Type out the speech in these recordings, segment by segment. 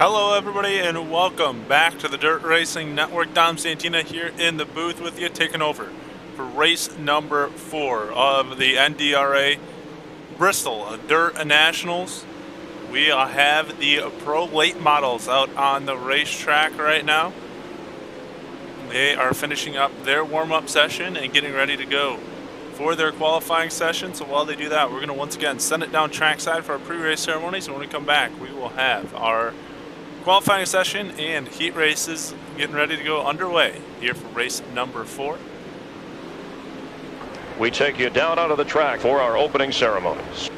Hello everybody and welcome back to the Dirt Racing Network. Dom Santina here in the booth with you, taking over for race number 4 of the NDRA Bristol Dirt Nationals. We have the pro late models out on the racetrack right now. They are finishing up their warm-up session and getting ready to go for their qualifying session. So while they do that, we're going to once again send it down trackside for our pre-race ceremonies. And when we come back, we will have our qualifying session and heat races getting ready to go underway here for race number 4. We take you down onto the track for our opening ceremonies.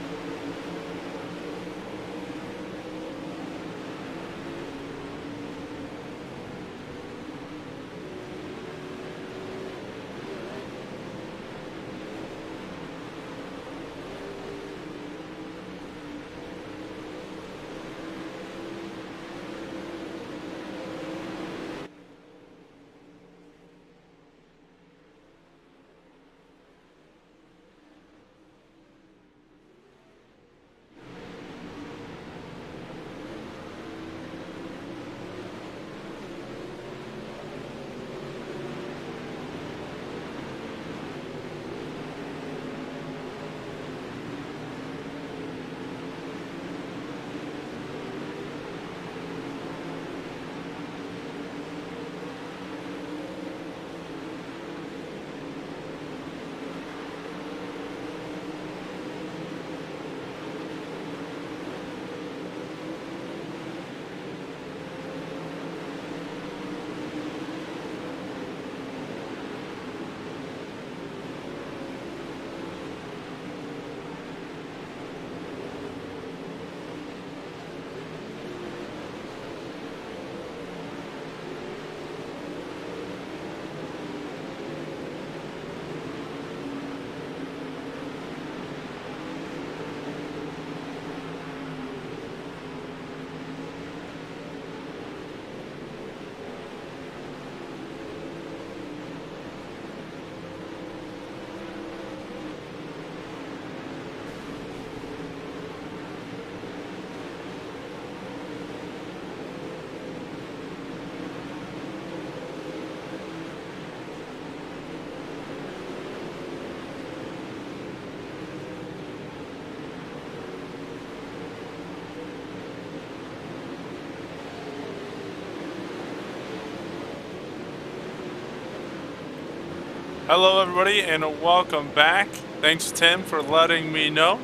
Hello everybody and welcome back. Thanks Tim for letting me know.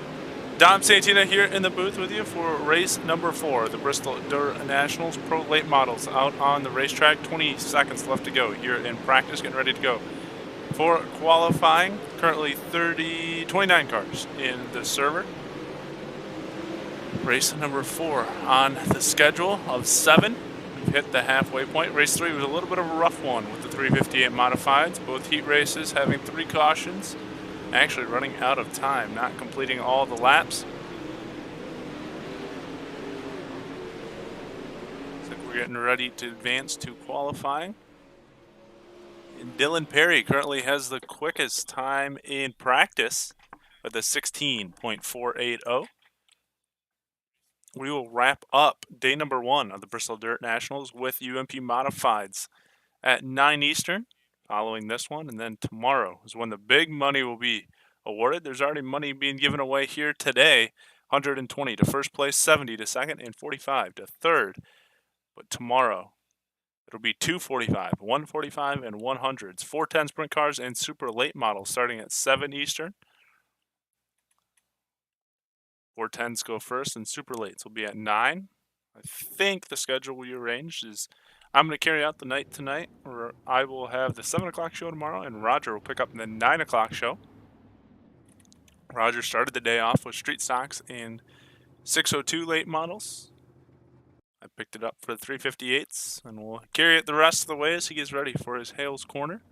Dom Santina here in the booth with you for race number 4, the Bristol Dirt Nationals Pro Late Models out on the racetrack. 20 seconds left to go here in practice, getting ready to go for qualifying. Currently 29 cars in the server. Race number 4 on the schedule of 7. We've hit the halfway point. Race 3 was a little bit of a rough one with the 358 modifieds. Both heat races having 3 cautions. Actually running out of time, not completing all the laps. Looks like we're getting ready to advance to qualifying. And Dylan Perry currently has the quickest time in practice with a 16.480. We will wrap up day number 1 of the Bristol Dirt Nationals with UMP Modifieds at 9 Eastern following this one. And then tomorrow is when the big money will be awarded. There's already money being given away here today. 120 to first place, 70 to second, and 45 to third. But tomorrow, it'll be 245, 145, and 100s. 410 sprint cars and super late models starting at 7 Eastern. 410s go first, and super lates will be at 9. I think the schedule we arranged is I'm going to carry out the night tonight, or I will have the 7 o'clock show tomorrow, and Roger will pick up the 9 o'clock show. Roger started the day off with street stocks and 602 late models. I picked it up for the 358s, and we'll carry it the rest of the way as he gets ready for his Hales Corner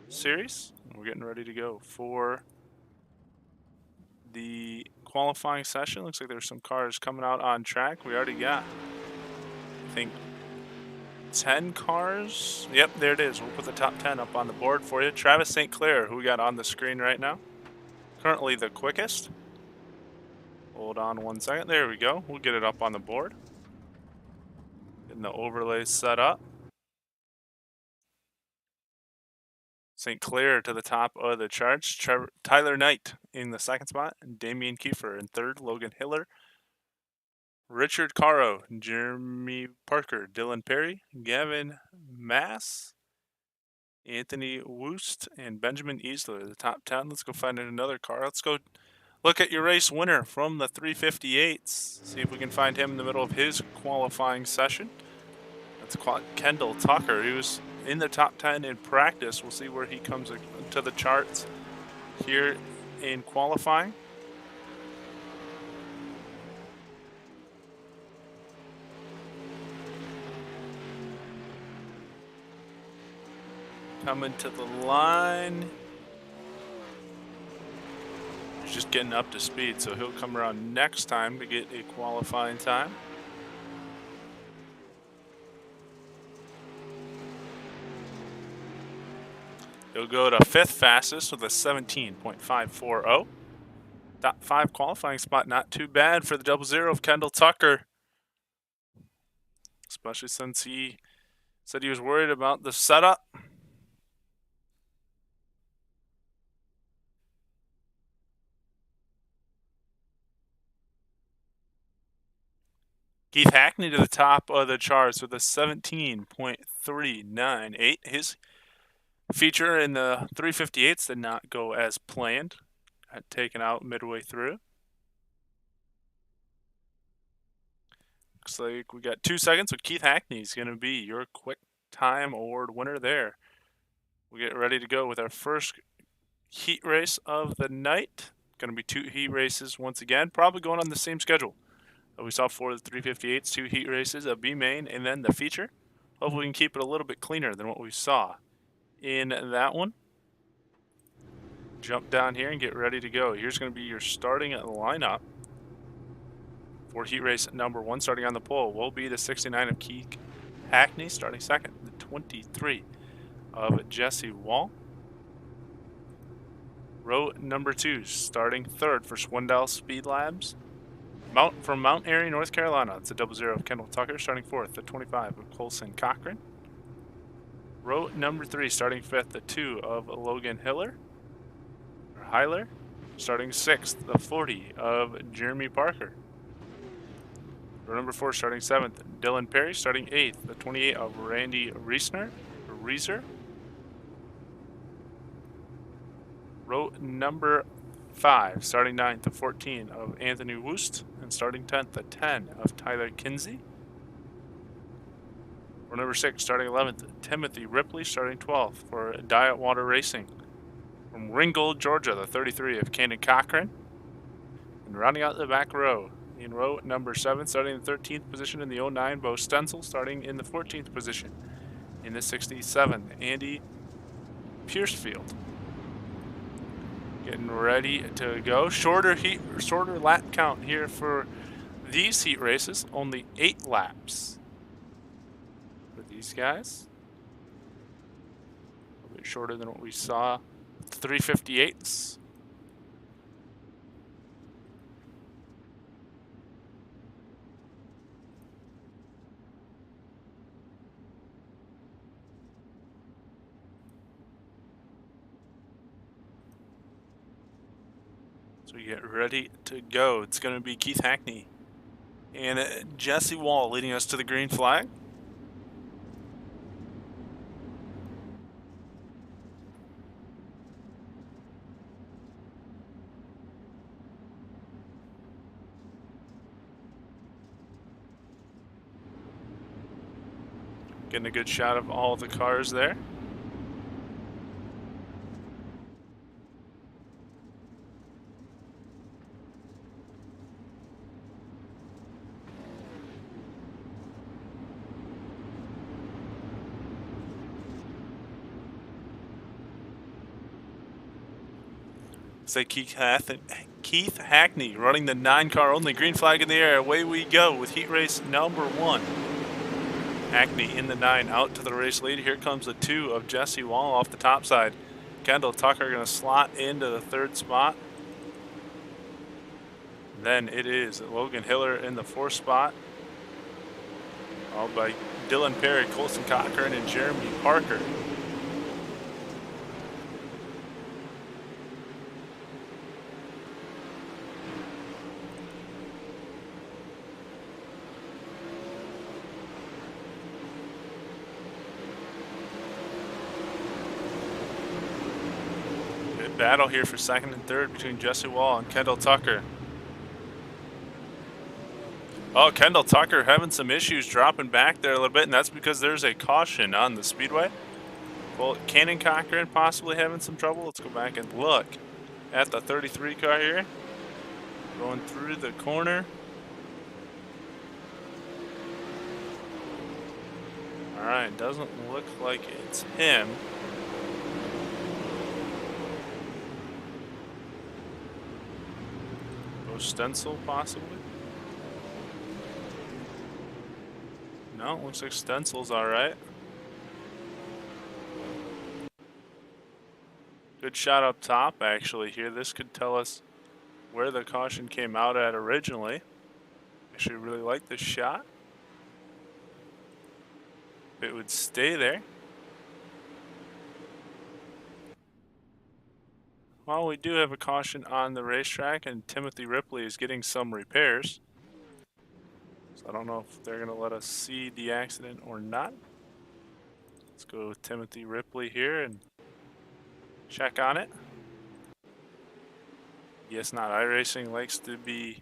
series. We're getting ready to go for the qualifying session. Looks like there's some cars coming out on track. We already got, I think, 10 cars. Yep, there it is. We'll put the top 10 up on the board for you. Travis St. Clair, who we got on the screen right now, currently the quickest. Hold on one second. There we go. We'll get it up on the board. Getting the overlay set up. St. Clair to the top of the charts. Tyler Knight in the second spot. And Damian Kiefer in third. Logan Hiller. Richard Caro, Jeremy Parker, Dylan Perry, Gavin Mass, Anthony Woost, and Benjamin Easler, the top 10. Let's go find another car. Let's go look at your race winner from the 358s. See if we can find him in the middle of his qualifying session. That's Kendall Tucker. He was in the top 10 in practice. We'll see where he comes to the charts here in qualifying. Coming to the line. He's just getting up to speed, so he'll come around next time to get a qualifying time. He'll go to fifth fastest with a 17.540. Top 5 qualifying spot, not too bad for the 00 of Kendall Tucker. Especially since he said he was worried about the setup. Keith Hackney to the top of the charts with a 17.398. His feature in the 358s did not go as planned. Got taken out midway through. Looks like we got 2 seconds, so Keith Hackney is going to be your quick time award winner there. We get ready to go with our first heat race of the night. Going to be 2 heat races once again, probably going on the same schedule we saw for the 358s, 2 heat races, a B main, and then the feature. Hopefully we can keep it a little bit cleaner than what we saw in that one. Jump down here and get ready to go. Here's going to be your starting lineup for heat race number 1. Starting on the pole will be the 69 of Keith Hackney, starting second, the 23 of Jesse Wall. Row number 2, starting third for Swindell Speed Labs. From Mount Airy, North Carolina, it's the 00 of Kendall Tucker, starting fourth, the 25 of Colson Cochran. Row number 3, starting fifth, the 2 of Logan Hiller. Starting sixth, the 40 of Jeremy Parker. Row number 4, starting seventh, Dylan Perry. Starting eighth, the 28 of Randy Reeser. Row number 5, starting 9th, the 14 of Anthony Woost, and starting 10th, the 10 of Tyler Kinsey. Row number 6, starting 11th, Timothy Ripley, starting 12th for Diet Water Racing. From Ringgold, Georgia, the 33 of Cannon Cochran. And rounding out the back row, in row number 7, starting in the 13th position in the 09, Bo Stenzel, starting in the 14th position in the 67, Andy Piercefield. Getting ready to go. Shorter lap count here for these heat races. Only 8 laps for these guys. A little bit shorter than what we saw with the 358s. So we get ready to go. It's going to be Keith Hackney and Jesse Wall leading us to the green flag. Getting a good shot of all the cars there. Say Keith Hackney running the 9-car only. Green flag in the air. Away we go with heat race number 1. Hackney in the 9 out to the race lead. Here comes the 2 of Jesse Wall off the top side. Kendall Tucker going to slot into the 3rd spot. Then it is Logan Hiller in the 4th spot. All by Dylan Perry, Colson Cochran, and Jeremy Parker. Good battle here for second and third between Jesse Wall and Kendall Tucker. Oh, Kendall Tucker having some issues dropping back there a little bit, and that's because there's a caution on the speedway. Well, Cannon Cochran possibly having some trouble. Let's go back and look at the 33 car here. Going through the corner. All right, doesn't look like it's him. Stencil possibly? No, looks like Stencil's all right. Good shot up top actually here. This could tell us where the caution came out at originally. Actually really like this shot. It would stay there. Well, we do have a caution on the racetrack, and Timothy Ripley is getting some repairs. So I don't know if they're going to let us see the accident or not. Let's go with Timothy Ripley here and check on it. Yes, not iRacing likes to be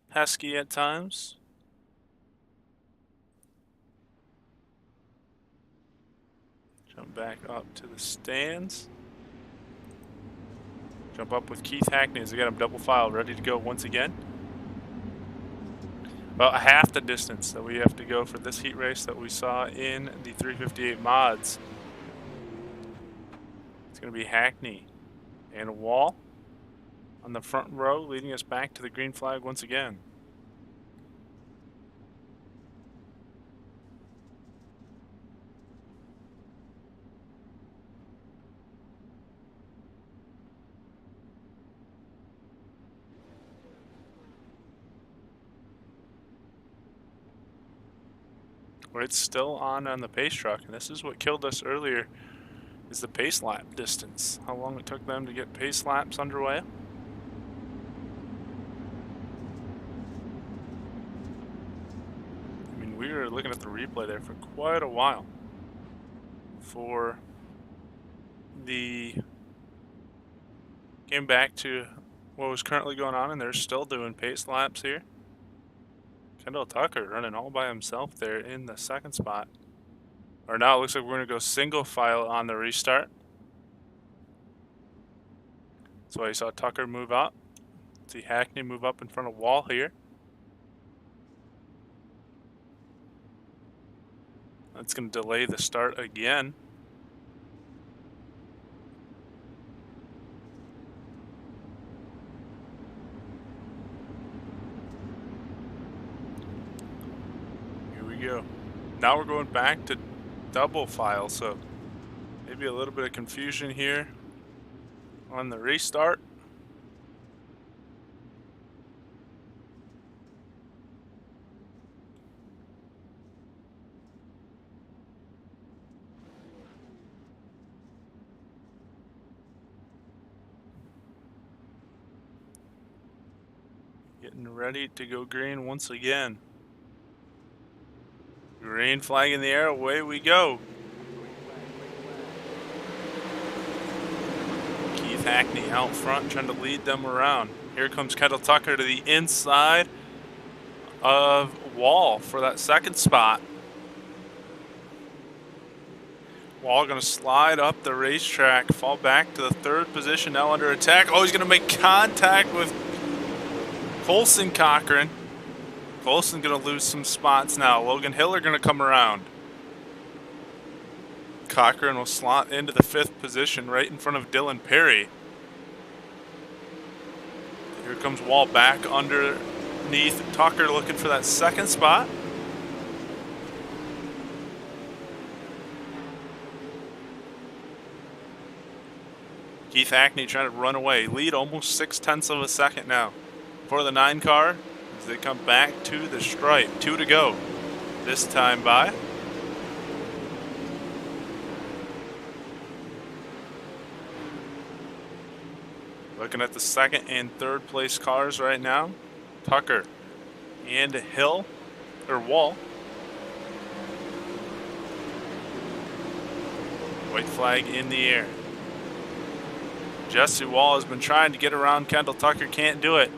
pesky at times. Jump back up to the stands. Jump up with Keith Hackney as we got him double file, ready to go once again. About half the distance that we have to go for this heat race that we saw in the 358 mods. It's going to be Hackney and Wall on the front row, leading us back to the green flag once again. It's still on the pace truck, and this is what killed us earlier, is the pace lap distance. How long it took them to get pace laps underway. I mean, we were looking at the replay there for quite a while for the came back to what was currently going on, and they're still doing pace laps here. Kendall Tucker running all by himself there in the second spot. Or now it looks like we're going to go single file on the restart. That's why you saw Tucker move up. See Hackney move up in front of Wall here. That's going to delay the start again. Go. Now we're going back to double file, so maybe a little bit of confusion here on the restart. Getting ready to go green once again. Green flag in the air, away we go. Keith Hackney out front trying to lead them around. Here comes Kendall Tucker to the inside of Wall for that second spot. Wall going to slide up the racetrack, fall back to the third position, now under attack. Oh, he's going to make contact with Colson Cochran. Colson going to lose some spots now. Logan Hiller going to come around. Cochran will slot into the fifth position right in front of Dylan Perry. Here comes Wall back underneath Tucker looking for that second spot. Keith Hackney trying to run away. Lead almost 0.6 of a second now for the 9 car. As they come back to the stripe. 2 to go. this time by. Looking at the second and third place cars right now. Tucker and Hill, or Wall. White flag in the air. Jesse Wall has been trying to get around Kendall Tucker, can't do it.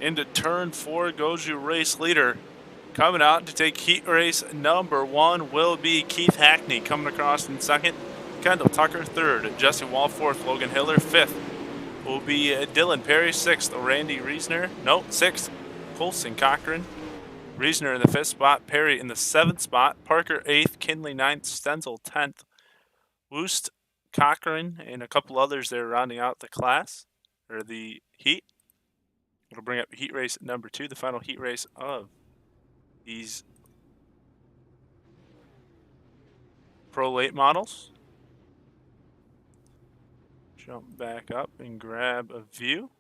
Into turn 4 goes your race leader. Coming out to take heat race number 1 will be Keith Hackney coming across in second. Kendall Tucker third. Jesse Wall fourth. Logan Hiller fifth. Will be Dylan Perry sixth. Randy Reisner, no, sixth. Colson Cochran. Reisner in the fifth spot. Perry in the seventh spot. Parker eighth. Kinley ninth. Stenzel 10th. Woost, Cochran, and a couple others there rounding out the class, or the heat. It'll bring up heat race number 2, the final heat race of these Pro Late models. Jump back up and grab a view.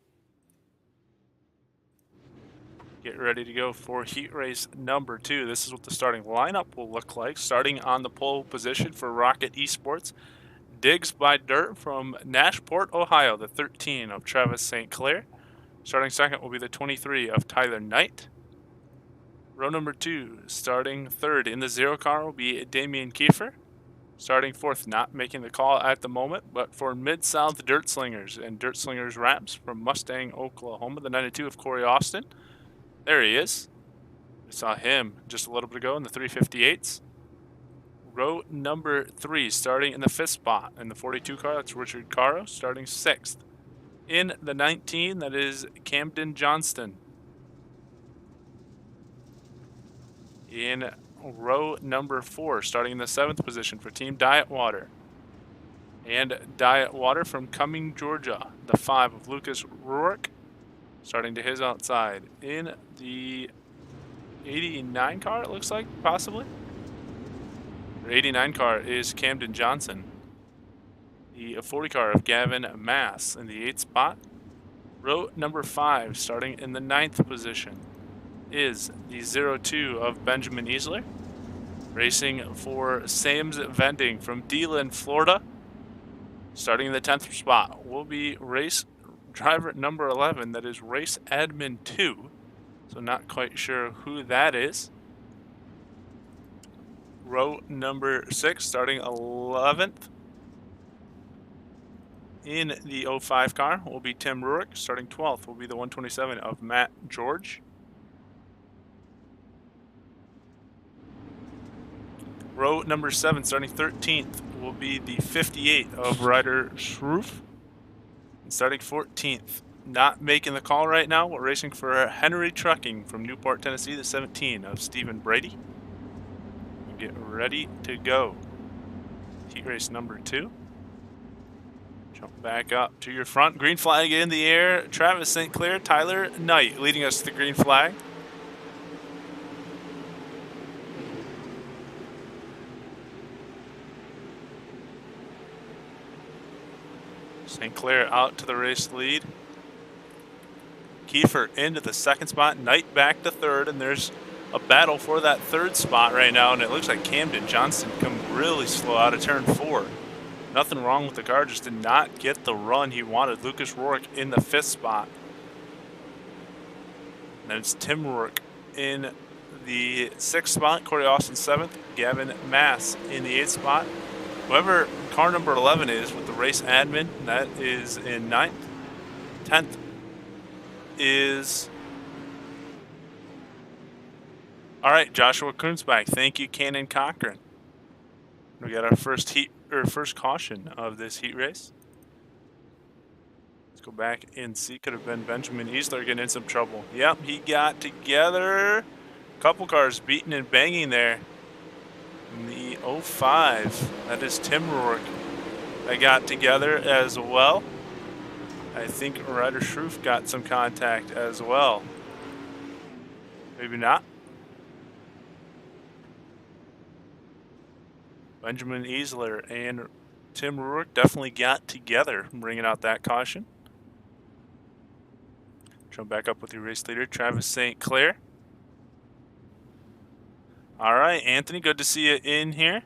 Get ready to go for heat race number 2. This is what the starting lineup will look like. Starting on the pole position for Rocket Esports, Diggs by Dirt from Nashport, Ohio, the 13 of Travis St. Clair. Starting second will be the 23 of Tyler Knight. Row number 2, starting third in the 0 car will be Damian Kiefer. Starting fourth, not making the call at the moment, but for Mid-South Dirt Slingers and Dirt Slingers Wraps from Mustang, Oklahoma, the 92 of Corey Austin. There he is. We saw him just a little bit ago in the 358s. Row number 3, starting in the 5th spot in the 42 car, that's Richard Caro, starting 6th. In the 19, that is Camden Johnston. In row number 4, starting in the 7th position for Team Diet Water. And Diet Water from Cumming, Georgia, the 5 of Lucas Rourke, starting to his outside. In the 89 car, it looks like, possibly. The 89 car is Camden Johnson. The 40 car of Gavin Mass in the 8th spot. Row number 5, starting in the 9th position, is the 02 of Benjamin Easler. Racing for Sam's Vending from Deland, Florida. Starting in the 10th spot will be race driver number 11, that is Race Admin 2. So not quite sure who that is. Row number 6, starting 11th. In the 05 car will be Tim Ruick. Starting 12th will be the 127 of Matt George. Row number 7, starting 13th, will be the 58 of Ryder Schroof. And starting 14th, not making the call right now, we're racing for Henry Trucking from Newport, Tennessee, the 17 of Stephen Brady. Get ready to go. Heat race number 2. Jump back up to your front. Green flag in the air. Travis St. Clair, Tyler Knight leading us to the green flag. St. Clair out to the race lead. Kiefer into the 2nd spot. Knight back to 3rd, and there's a battle for that 3rd spot right now, and it looks like Camden Johnson come really slow out of turn 4. Nothing wrong with the car, just did not get the run he wanted. Lucas Rourke in the 5th spot. And then it's Tim Rourke in the 6th spot, Corey Austin 7th, Gavin Mass in the 8th spot. Whoever car number 11 is with the race admin, that is in 9th. 10th is... All right, Joshua Kunzbach. Thank you, Cannon Cochran. We got our first caution of this heat race. Let's go back and see. Could have been Benjamin Easler getting in some trouble. Yep, he got together. A couple cars beating and banging there. In the 05, that is Tim Rourke. They got together as well. I think Ryder Schroof got some contact as well. Maybe not. Benjamin Easler and Tim Rourke definitely got together, bringing out that caution. Jump back up with your race leader, Travis St. Clair. All right, Anthony, good to see you in here.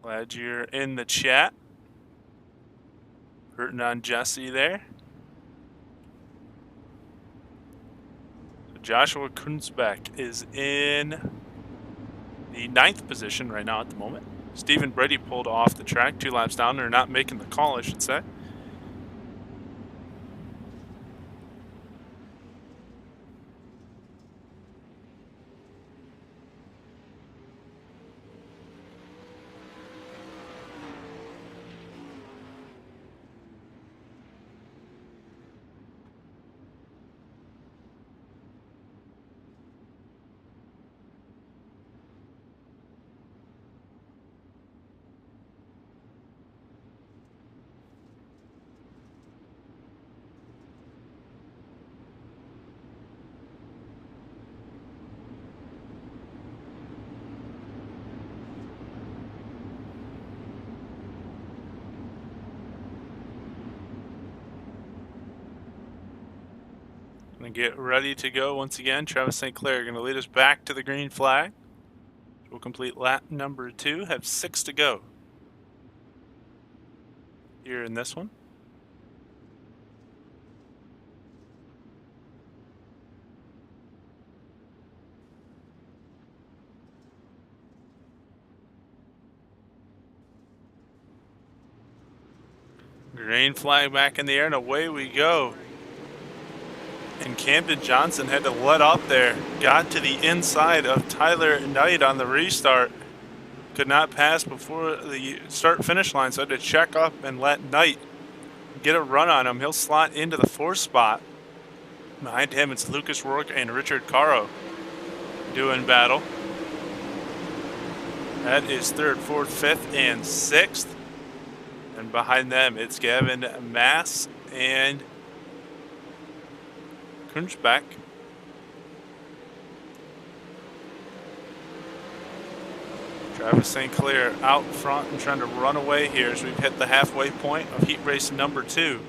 Glad you're in the chat. Rooting on Jesse there. So Joshua Kunzbeck is in the 9th position right now at the moment. Stephen Brady pulled off the track 2 laps down. They're not making the call, I should say. Gonna get ready to go once again. Travis St. Clair gonna lead us back to the green flag. We'll complete lap number 2, have 6 to go here in this one. Green flag back in the air and away we go. And Camden Johnson had to let up there. Got to the inside of Tyler Knight on the restart. Could not pass before the start-finish line, so had to check up and let Knight get a run on him. He'll slot into the 4th spot. Behind him, it's Lucas Rourke and Richard Caro doing battle. That is 3rd, 4th, 5th, and 6th. And behind them, it's Gavin Mass and Kunzbeck. Travis St. Clair out front and trying to run away here as we've hit the halfway point of heat race number 2.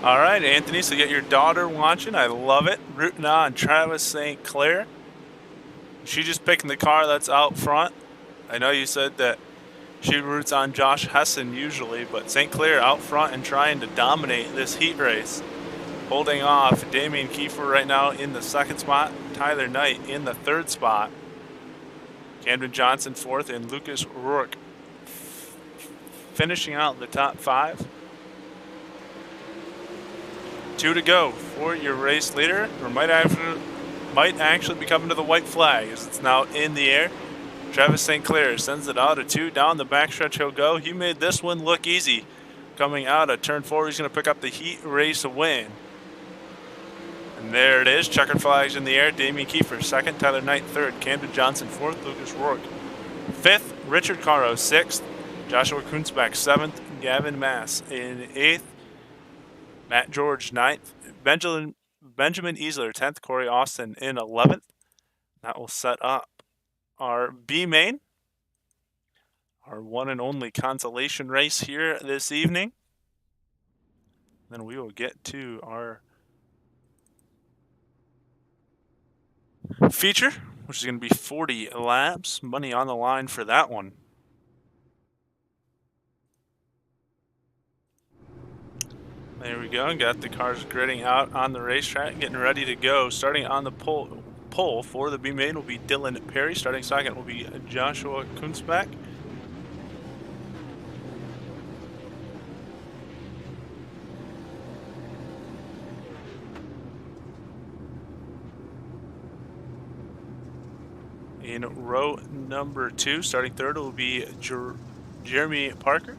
All right, Anthony, so you get your daughter watching. I love it. Rooting on Travis St. Clair. She just picking the car that's out front. I know you said that she roots on Josh Hessen usually, but St. Clair out front and trying to dominate this heat race. Holding off Damian Kiefer right now in the 2nd spot. Tyler Knight in the 3rd spot. Camden Johnson 4th and Lucas Rourke finishing out the top 5. 2 to go for your race leader, or might actually be coming to the white flag as it's now in the air. Travis St. Clair sends it out of 2 down the backstretch. He'll go. He made this one look easy. Coming out of turn 4, he's going to pick up the heat race win. And there it is. Checkered flags in the air. Damian Kiefer 2nd, Tyler Knight 3rd, Camden Johnson 4th, Lucas Rourke 5th, Richard Caro 6th, Joshua Kunzbeck 7th, Gavin Mass in 8th. Matt George 9th, Benjamin Easler 10th, Corey Austin in 11th. That will set up our B main, our one and only consolation race here this evening. Then we will get to our feature, which is going to be 40 laps. Money on the line for that one. There we go. Got the cars gridding out on the racetrack, getting ready to go. Starting on the pole for the B main will be Dylan Perry. Starting 2nd will be Joshua Kunzbeck. In row number 2, starting 3rd will be Jeremy Parker.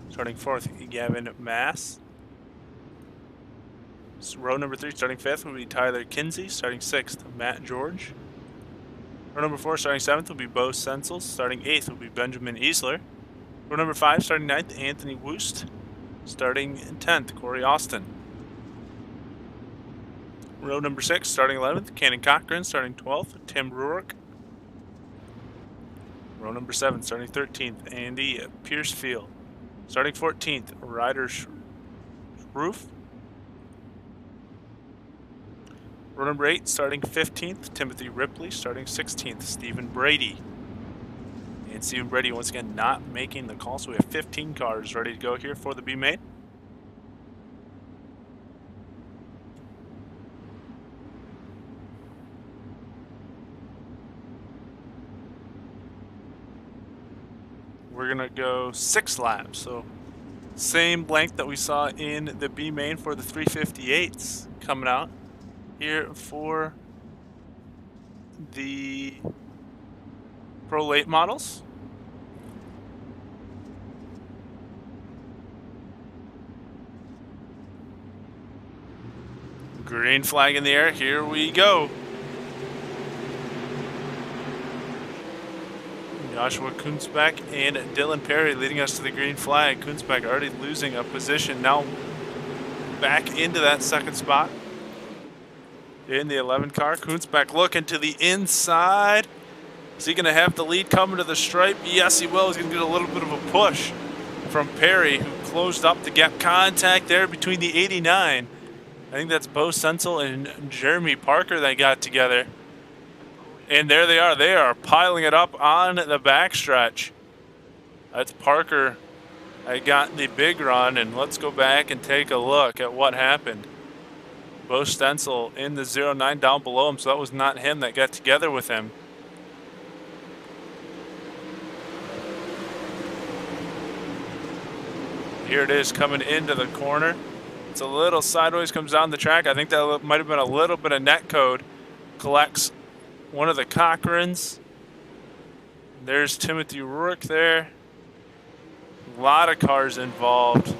Starting 4th, Gavin Mass. Row number 3, starting 5th, will be Tyler Kinsey. Starting 6th, Matt George. Row number 4, starting 7th, will be Bo Sensels. Starting 8th will be Benjamin Easler. Row number 5, starting 9th, Anthony Woost. starting in 10th, Corey Austin. Row number 6, starting 11th, Cannon Cochran, starting 12th, Tim Rourke. Row number 7, starting 13th, Andy Piercefield. Starting 14th, Ryder Roof. Row number 8, starting 15th, Timothy Ripley. Starting 16th, Stephen Brady. And Stephen Brady once again not making the call, so we have 15 cars ready to go here for the B main. We're gonna go 6 laps, so same length that we saw in the B main for the 358s coming out here for the Pro Late models. Green flag in the air, here we go. Joshua Kunzbeck and Dylan Perry leading us to the green flag. Kunzbeck already losing a position, now back into that second spot in the 11 car. Kunzbeck looking to the inside. Is he going to have the lead coming to the stripe? Yes, he will. He's going to get a little bit of a push from Perry, who closed up the gap. Contact there between the 89. I think that's Bo Sensel and Jeremy Parker that got together. And there they are. They are piling it up on the backstretch. That's Parker. I got the big run, and let's go back and take a look at what happened. Bo Stencil in the 09 down below him, so that was not him that got together with him. Here it is coming into the corner. It's a little sideways, comes down the track. I think that might have been a little bit of net code. Collects one of the Cochrans. There's Timothy Rourke there. A lot of cars involved.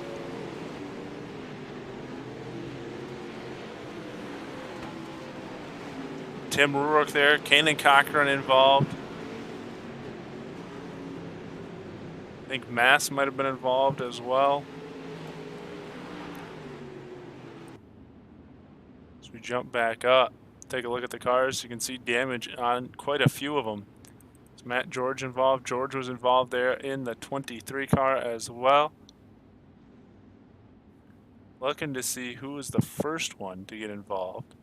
Tim Rourke there, Cannon Cochran involved. I think Mass might have been involved as well. As we jump back up, take a look at the cars. You can see damage on quite a few of them. Is Matt George involved? George was involved there in the 23 car as well. Looking to see who was the first one to get involved.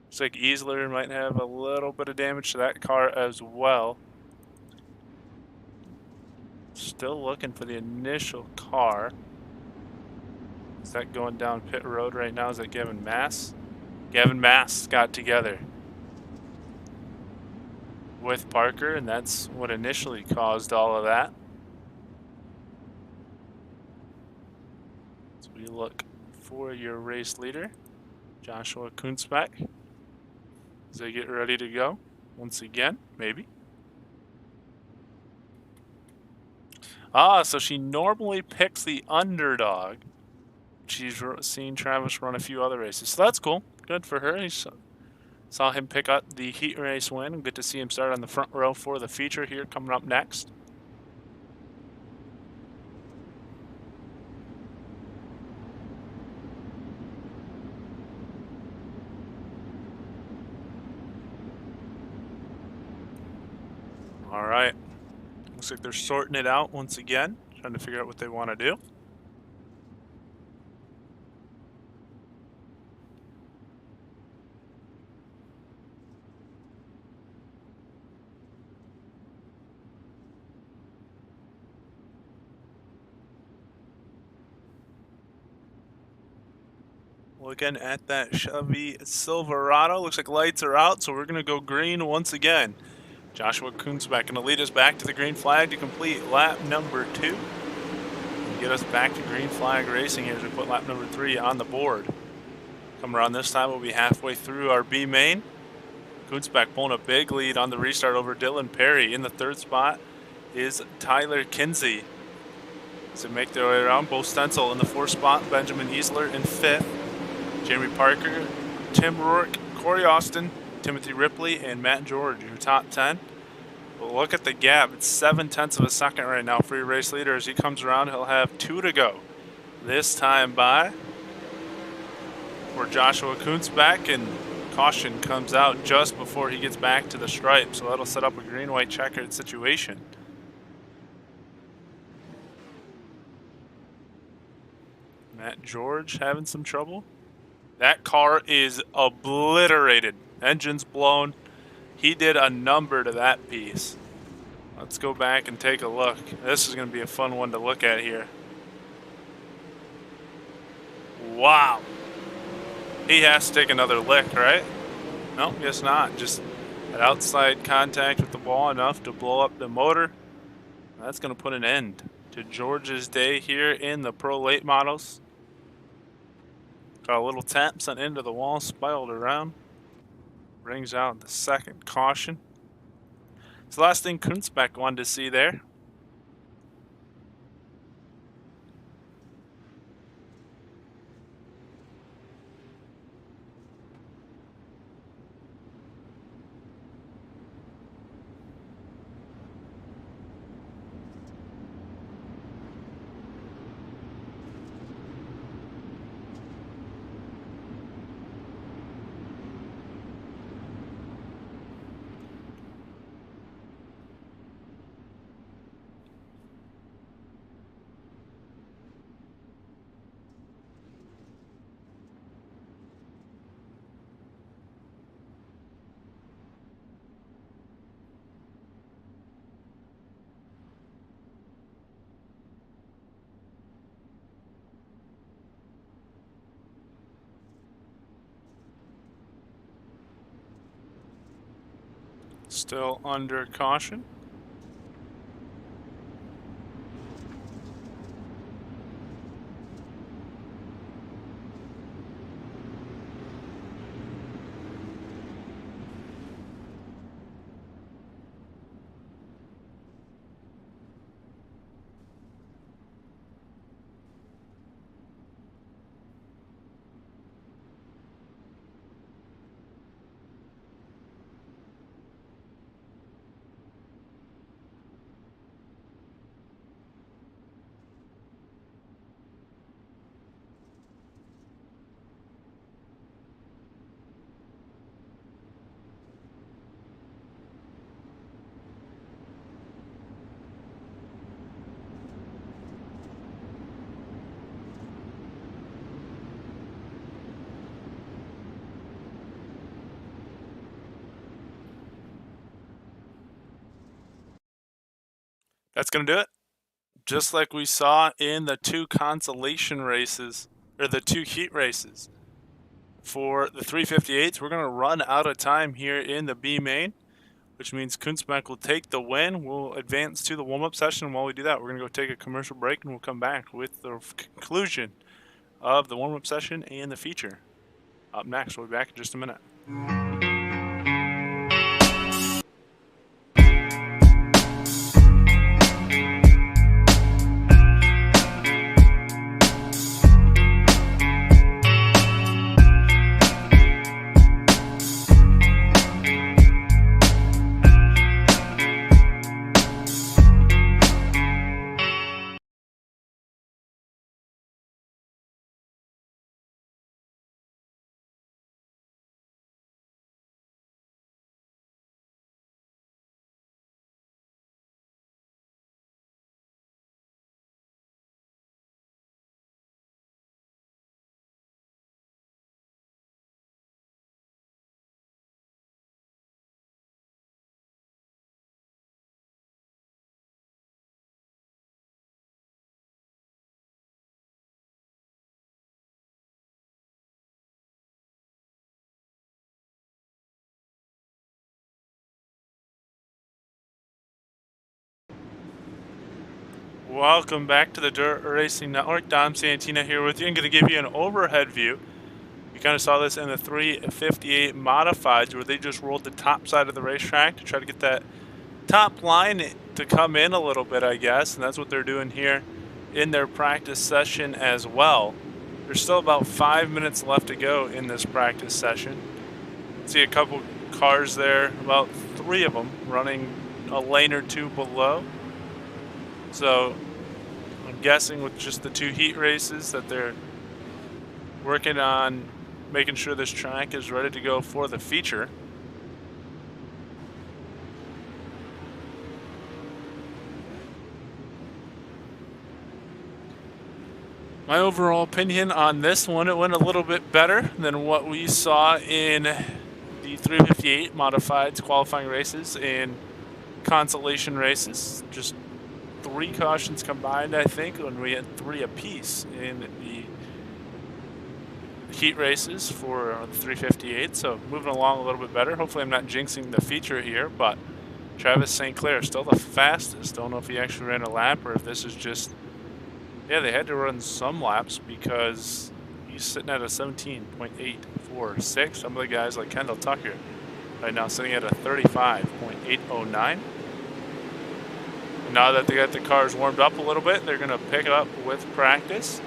Looks like Easler might have a little bit of damage to that car as well. Still looking for the initial car. Is that going down pit road right now? Is that Gavin Mass? Gavin Mass got together with Parker, and that's what initially caused all of that. So we look for your race leader, Joshua Kunzbeck, as they get ready to go once again, maybe. So she normally picks the underdog. She's seen Travis run a few other races, so that's cool. Good for her. He saw him pick up the heat race win. Good to see him start on the front row for the feature here coming up next. All right. Looks like they're sorting it out once again, trying to figure out what they want to do. Looking at that Chevy Silverado. Looks like lights are out, so we're going to go green once again. Joshua Kunzbeck going to lead us back to the green flag to complete lap number 2. And get us back to green flag racing here as we put lap number 3 on the board. Come around this time, we'll be halfway through our B main. Kunzbeck pulling a big lead on the restart over Dylan Perry. In the 3rd spot is Tyler Kinsey. As they make their way around, Bo Stencil in the 4th spot, Benjamin Easler in 5th. Jeremy Parker, Tim Rourke, Corey Austin, Timothy Ripley, and Matt George, your top 10. But look at the gap. It's 7/10 of a second right now for your race leader. As he comes around, he'll have 2 to go. This time by for Joshua Kunzbach, and caution comes out just before he gets back to the stripe. So that'll set up a green-white checkered situation. Matt George having some trouble. That car is obliterated. Engine's blown. He did a number to that piece. Let's go back and take a look. This is going to be a fun one to look at here. Wow. He has to take another lick, right? No, guess not. Just an outside contact with the wall enough to blow up the motor. That's going to put an end to George's day here in the Pro Late models. Got a little tap sent into the wall, spiraled around. Brings out the second caution. It's the last thing Kunzbach wanted to see there. Still under caution. That's going to do it. Just like we saw in the 2 consolation races, or the 2 heat races. For the 358s, we're going to run out of time here in the B main, which means Kunzbach will take the win. We'll advance to the warm-up session. While we do that, we're going to go take a commercial break, and we'll come back with the conclusion of the warm-up session and the feature. Up next, we'll be back in just a minute. Welcome back to the Dirt Racing Network. Dom Santina here with you. I'm going to give you an overhead view. You kind of saw this in the 358 modifieds where they just rolled the top side of the racetrack to try to get that top line to come in a little bit, I guess. And that's what they're doing here in their practice session as well. There's still about 5 minutes left to go in this practice session. See a couple cars there, about 3 of them running a lane or two below. So I'm guessing with just the 2 heat races that they're working on making sure this track is ready to go for the feature. My overall opinion on this one, it went a little bit better than what we saw in the 358 modifieds qualifying races and consolation races. Just 3 cautions combined, I think, when we had 3 apiece in the heat races for the 358. So moving along a little bit better. Hopefully I'm not jinxing the feature here, but Travis St. Clair still the fastest. Don't know if he actually ran a lap or if this is just, yeah, they had to run some laps because he's sitting at a 17.846. Some of the guys like Kendall Tucker right now sitting at a 35.809. Now that they got the cars warmed up a little bit, they're going to pick it up with practice.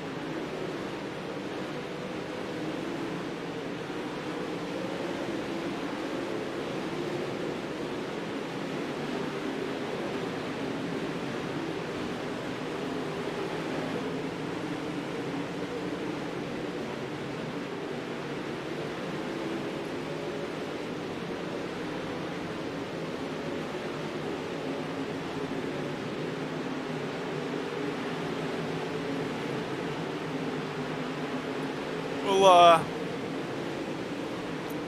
We'll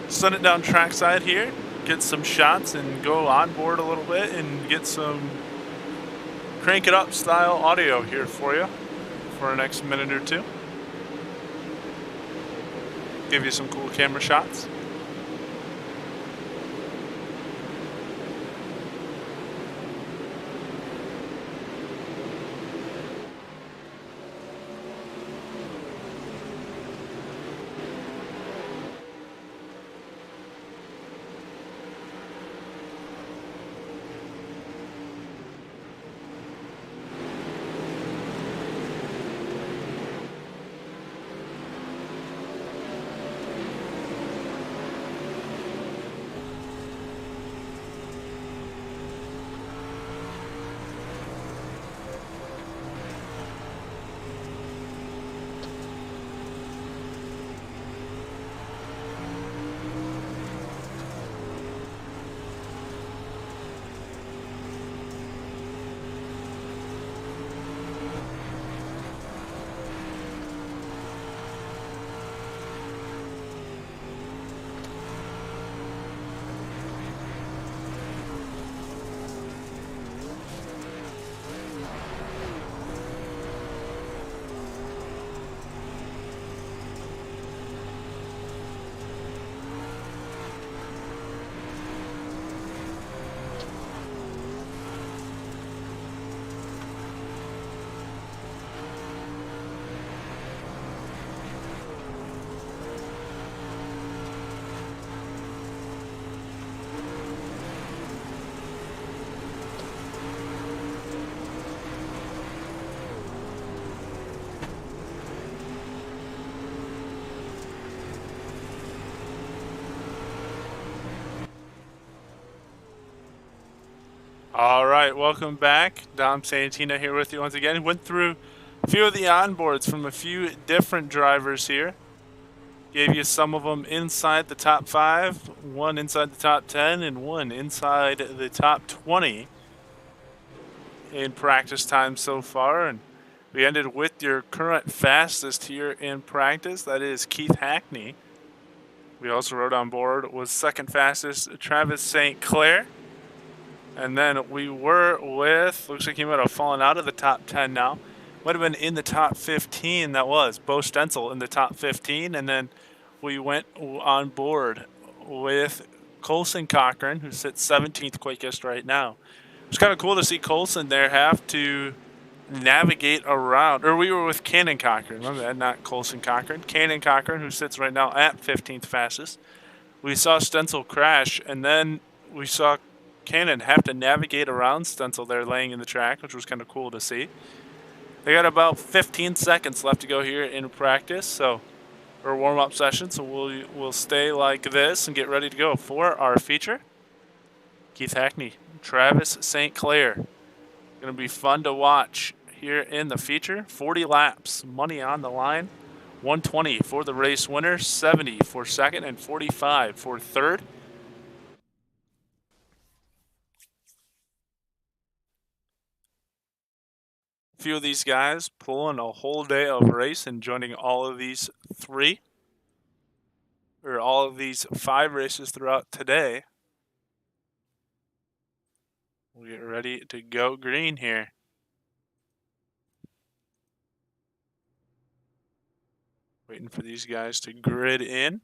send it down trackside here, get some shots and go on board a little bit and get some crank it up style audio here for you for the next minute or two. Give you some cool camera shots. All right, welcome back. Dom Santina here with you once again. Went through a few of the onboards from a few different drivers here. Gave you some of them inside the top 5, one inside the top 10, and one inside the top 20 in practice time so far. And we ended with your current fastest here in practice. That is Keith Hackney. We also rode on board was second fastest Travis St. Clair. And then we were with, looks like he might have fallen out of the top 10 now. Might have been in the top 15, that was Bo Stenzel in the top 15. And then we went on board with Colson Cochran, who sits 17th quickest right now. It's kind of cool to see Colson there have to navigate around. Or we were with Cannon Cochran, remember that, not Colson Cochran. Cannon Cochran, who sits right now at 15th fastest. We saw Stenzel crash, and then we saw Cannon have to navigate around Stenzel there laying in the track, which was kind of cool to see. They got about 15 seconds left to go here in practice, or warm-up session, so we'll stay like this and get ready to go for our feature. Keith Hackney Travis St. Clair. Going to be fun to watch here in the feature. 40 laps, money on the line. 120 for the race winner, 70 for second, and 45 for third. A few of these guys pulling a whole day of race and joining all of these all of these 5 races throughout today. We'll get ready to go green here. Waiting for these guys to grid in.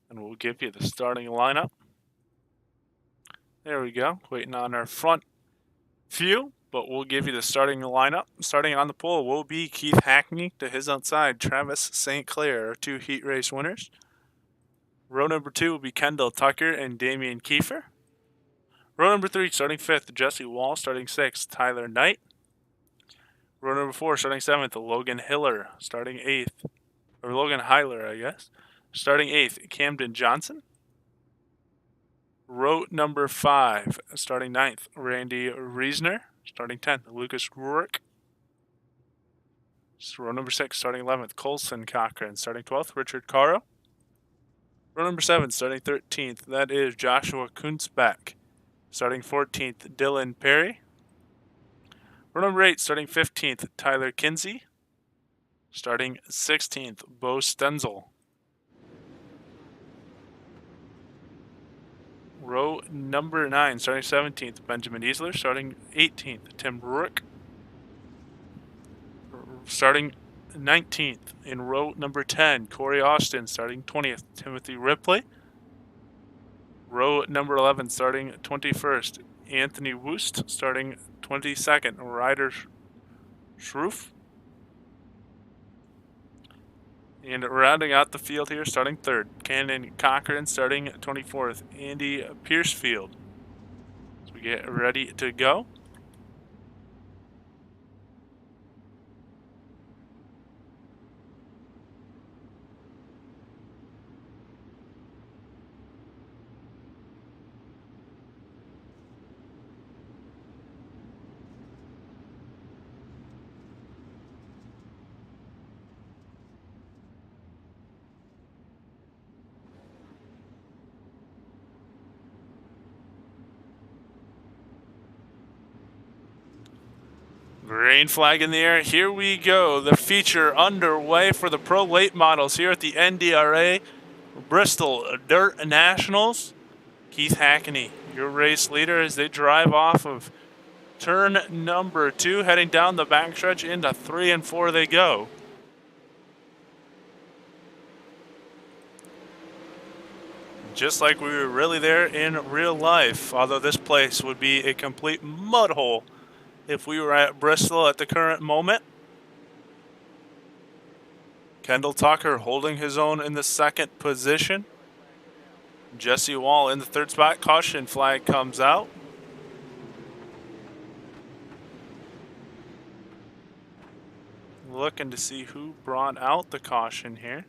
And we'll give you the starting lineup. There we go. Waiting on our front few, but we'll give you the starting lineup. Starting on the pole will be Keith Hackney. To his outside, Travis St. Clair, our 2 heat race winners. Row number 2 will be Kendall Tucker and Damian Kiefer. Row number 3, starting 5th, Jesse Wall. Starting 6th, Tyler Knight. Row number 4, starting 7th, Logan Hiller. Starting 8th, or Logan Heiler, I guess. Starting 8th, Camden Johnson. Row number 5, starting 9th, Randy Reisner. Starting 10th, Lucas Ruark. Row number 6, starting 11th, Colson Cochran. Starting 12th, Richard Caro. Row number 7, starting 13th, that is Joshua Kunzbeck. Starting 14th, Dylan Perry. Row number 8, starting 15th, Tyler Kinsey. Starting 16th, Bo Stenzel. Row number 9, starting 17th, Benjamin Easler. Starting 18th, Tim Ruark. Starting 19th in row number 10, Corey Austin. Starting 20th, Timothy Ripley. Row number 11, starting 21st, Anthony Woost. Starting 22nd, Ryder Schroof. And rounding out the field here, starting 3rd, Cannon Cochran. Starting 24th, Andy Piercefield. So we get ready to go. Green flag in the air. Here we go. The feature underway for the Pro Late Models here at the NDRA Bristol Dirt Nationals. Keith Hackney, your race leader, as they drive off of turn number 2, heading down the backstretch into 3 and 4 they go. Just like we were really there in real life, although this place would be a complete mud hole if we were at Bristol at the current moment. Kendall Tucker holding his own in the 2nd position. Jesse Wall in the 3rd spot. Caution flag comes out. Looking to see who brought out the caution here.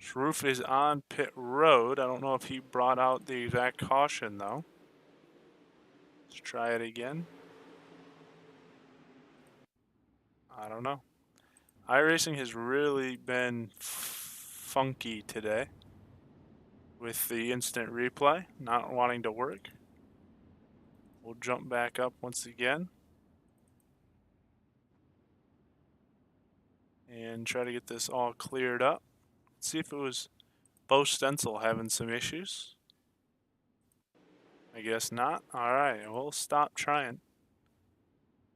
Schroof is on pit road. I don't know if he brought out the exact caution though. Let's try it again. I don't know. iRacing has really been funky today with the instant replay not wanting to work. We'll jump back up once again and try to get this all cleared up. Let's see if it was Bo Stenzel having some issues. I guess not. All right, we'll stop trying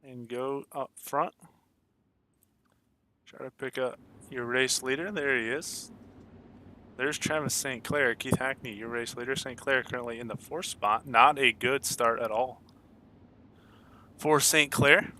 and go up front. Try to pick up your race leader. There he is. There's Travis St. Clair. Keith Hackney, your race leader. St. Clair currently in the 4th spot. Not a good start at all for St. Clair.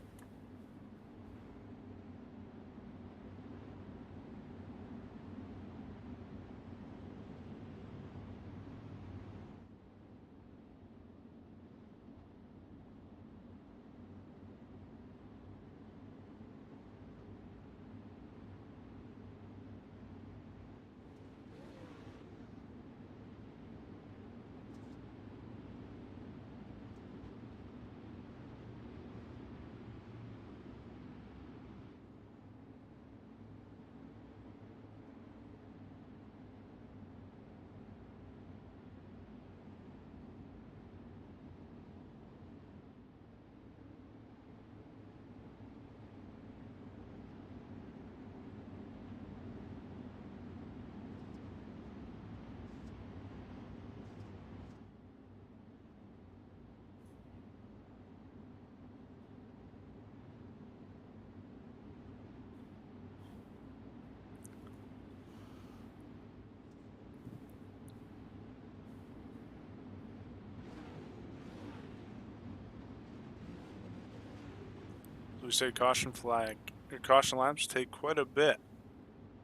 we say caution flag, or caution laps take quite a bit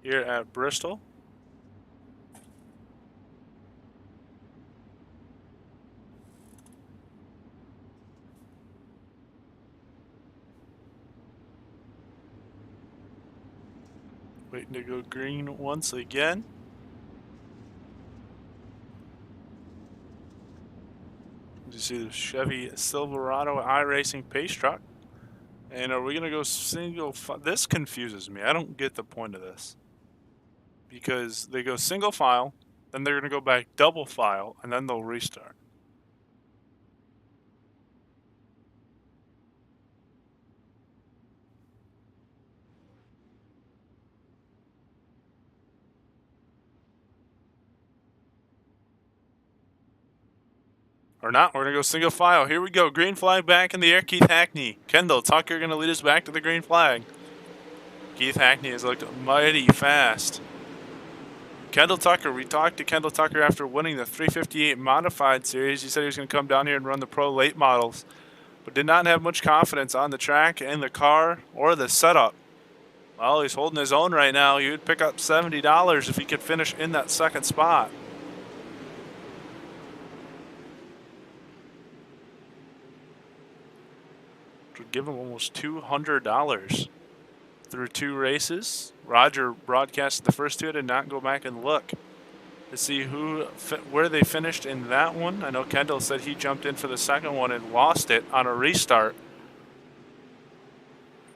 here at Bristol. Waiting to go green once again. You see the Chevy Silverado iRacing pace truck. And are we going to go single file? This confuses me. I don't get the point of this. Because they go single file, then they're going to go back double file, and then they'll restart. Or not, we're going to go single file. Here we go. Green flag back in the air. Keith Hackney. Kendall Tucker going to lead us back to the green flag. Keith Hackney has looked mighty fast. Kendall Tucker, we talked to Kendall Tucker after winning the 358 Modified Series. He said he was going to come down here and run the Pro Late models, but did not have much confidence on the track and the car or the setup. Well, he's holding his own right now. He would pick up $70 if he could finish in that second spot. Would give him almost $200 through 2 races. Roger broadcasted the first 2. I did not go back and look to see where they finished in that one. I know Kendall said he jumped in for the second one and lost it on a restart.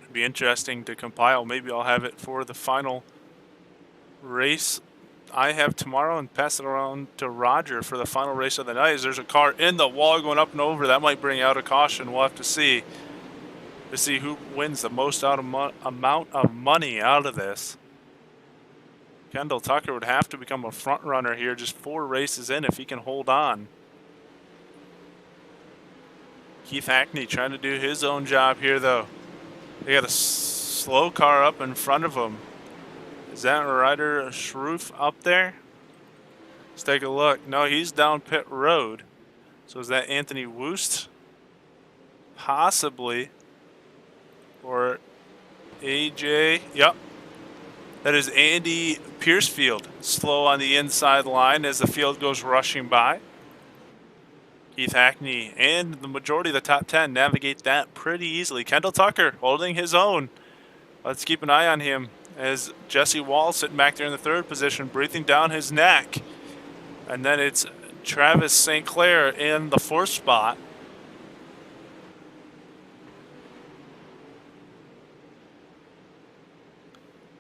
It'd be interesting to compile. Maybe I'll have it for the final race I have tomorrow and pass it around to Roger for the final race of the night. As there's a car in the wall going up and over. That might bring out a caution. We'll have to see who wins the most amount of money out of this. Kendall Tucker would have to become a front runner here, just 4 races in if he can hold on. Keith Hackney trying to do his own job here, though. They got a slow car up in front of him. Is that Ryder Schroof up there? Let's take a look. No, he's down pit road. So is that Anthony Woost? Possibly. Or AJ. Yep. That is Andy Piercefield. Slow on the inside line as the field goes rushing by. Keith Hackney and the majority of the top 10 navigate that pretty easily. Kendall Tucker holding his own. Let's keep an eye on him as Jesse Wall sitting back there in the 3rd position, breathing down his neck. And then it's Travis St. Clair in the 4th spot.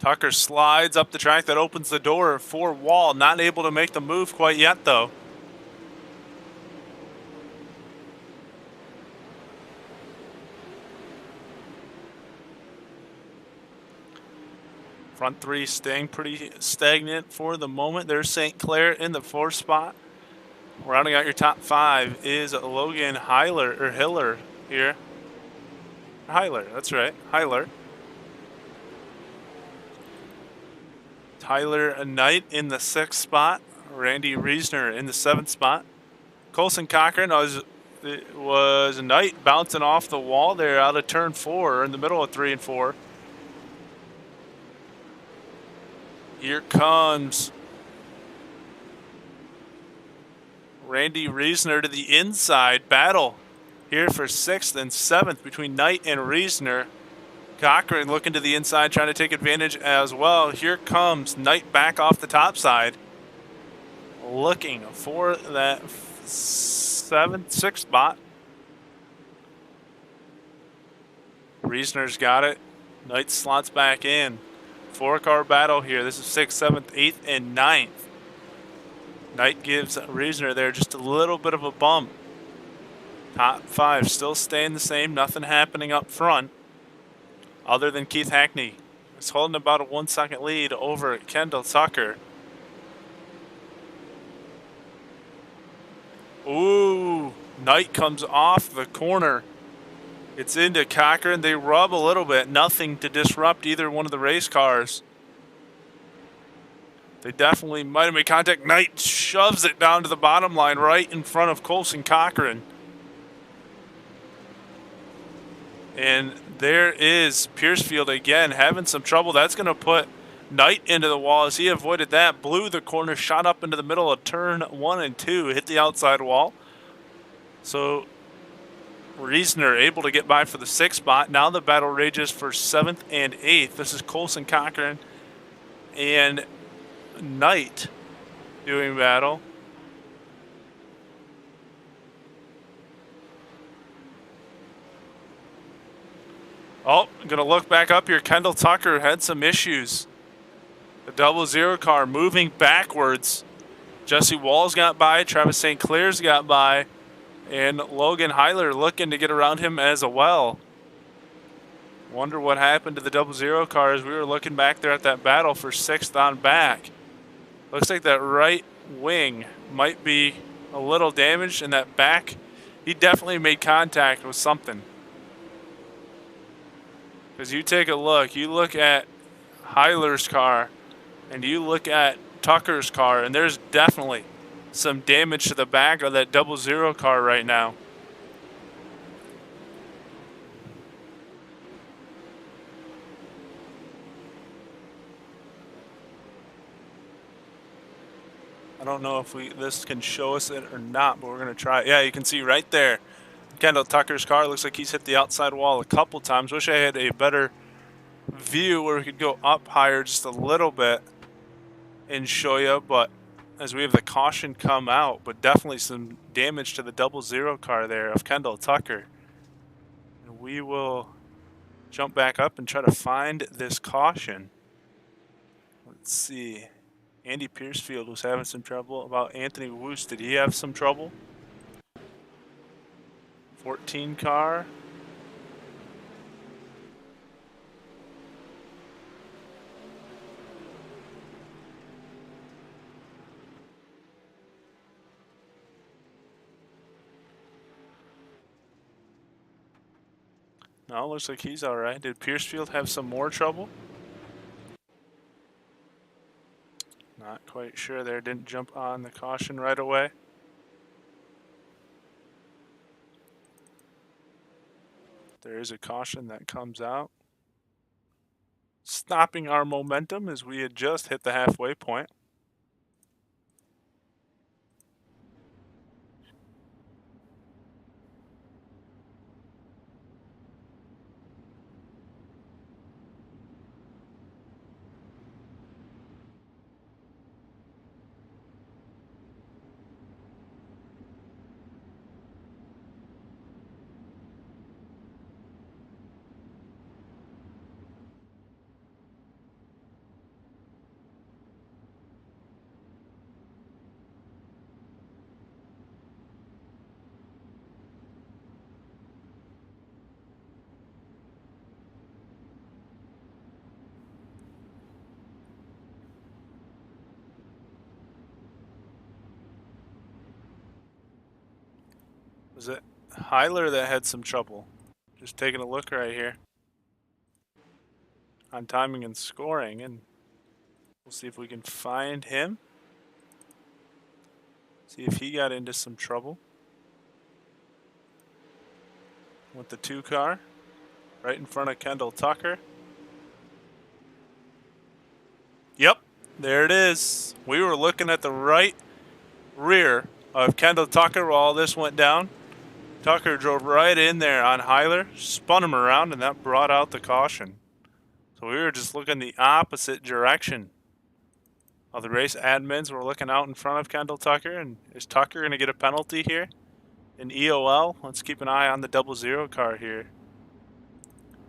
Tucker slides up the track. That opens the door for Wall. Not able to make the move quite yet, though. Front 3 staying pretty stagnant for the moment. There's St. Clair in the 4th spot. Rounding out your top 5 is Logan Hiller here. Heiler, that's right, Heiler. Tyler Knight in the 6th spot. Randy Reisner in the 7th spot. Colson Cochran was Knight bouncing off the wall there out of turn 4 in the middle of 3 and 4. Here comes Randy Reisner to the inside. Battle here for 6th and 7th between Knight and Reisner. Cochran looking to the inside, trying to take advantage as well. Here comes Knight back off the top side, looking for that 6th spot. Reisner's got it. Knight slots back in. 4-car battle here. This is 6th, 7th, 8th, and 9th. Knight gives Reisner there just a little bit of a bump. Top 5 still staying the same. Nothing happening up front, other than Keith Hackney. He's holding about a 1-second lead over Kendall Tucker. Ooh, Knight comes off the corner. It's into Cochran. They rub a little bit. Nothing to disrupt either one of the race cars. They definitely might have made contact. Knight shoves it down to the bottom line right in front of Colson Cochran. And there is Piercefield again having some trouble. That's going to put Knight into the wall as he avoided that. Blew the corner, shot up into the middle of turn 1 and 2, hit the outside wall. So Reasoner able to get by for the 6th spot. Now the battle rages for 7th and 8th. This is Colson Cochran and Knight doing battle. Oh, gonna look back up here. Kendall Tucker had some issues. The 00 car moving backwards. Jesse Walls got by, Travis St. Clair's got by, and Logan Heiler looking to get around him as well. Wonder what happened to the 00 car as we were looking back there at that battle for 6th on back. Looks like that right wing might be a little damaged, and that back, he definitely made contact with something. Because you take a look, you look at Heiler's car, and you look at Tucker's car, and there's definitely some damage to the back of that 00 car right now. I don't know if this can show us it or not, but we're going to try it. Yeah, you can see right there. Kendall Tucker's car looks like he's hit the outside wall a couple times. Wish I had a better view where we could go up higher just a little bit and show you, but as we have the caution come out, but definitely some damage to the 00 car there of Kendall Tucker. And we will jump back up and try to find this caution. Let's see. Andy Piercefield was having some trouble. About Anthony Woos, did he have some trouble? 14 car. No, looks like he's all right. Did Piercefield have some more trouble? Not quite sure there. Didn't jump on the caution right away. There is a caution that comes out, stopping our momentum as we had just hit the halfway point. Was it Heiler that had some trouble? Just taking a look right here on timing and scoring, and we'll see if we can find him. See if he got into some trouble with the 2 car right in front of Kendall Tucker. Yep, there it is. We were looking at the right rear of Kendall Tucker while all this went down. Tucker drove right in there on Heiler, spun him around, and that brought out the caution. So we were just looking the opposite direction of the race. Admins were looking out in front of Kendall Tucker, and is Tucker going to get a penalty here in EOL? Let's keep an eye on the 00 car here.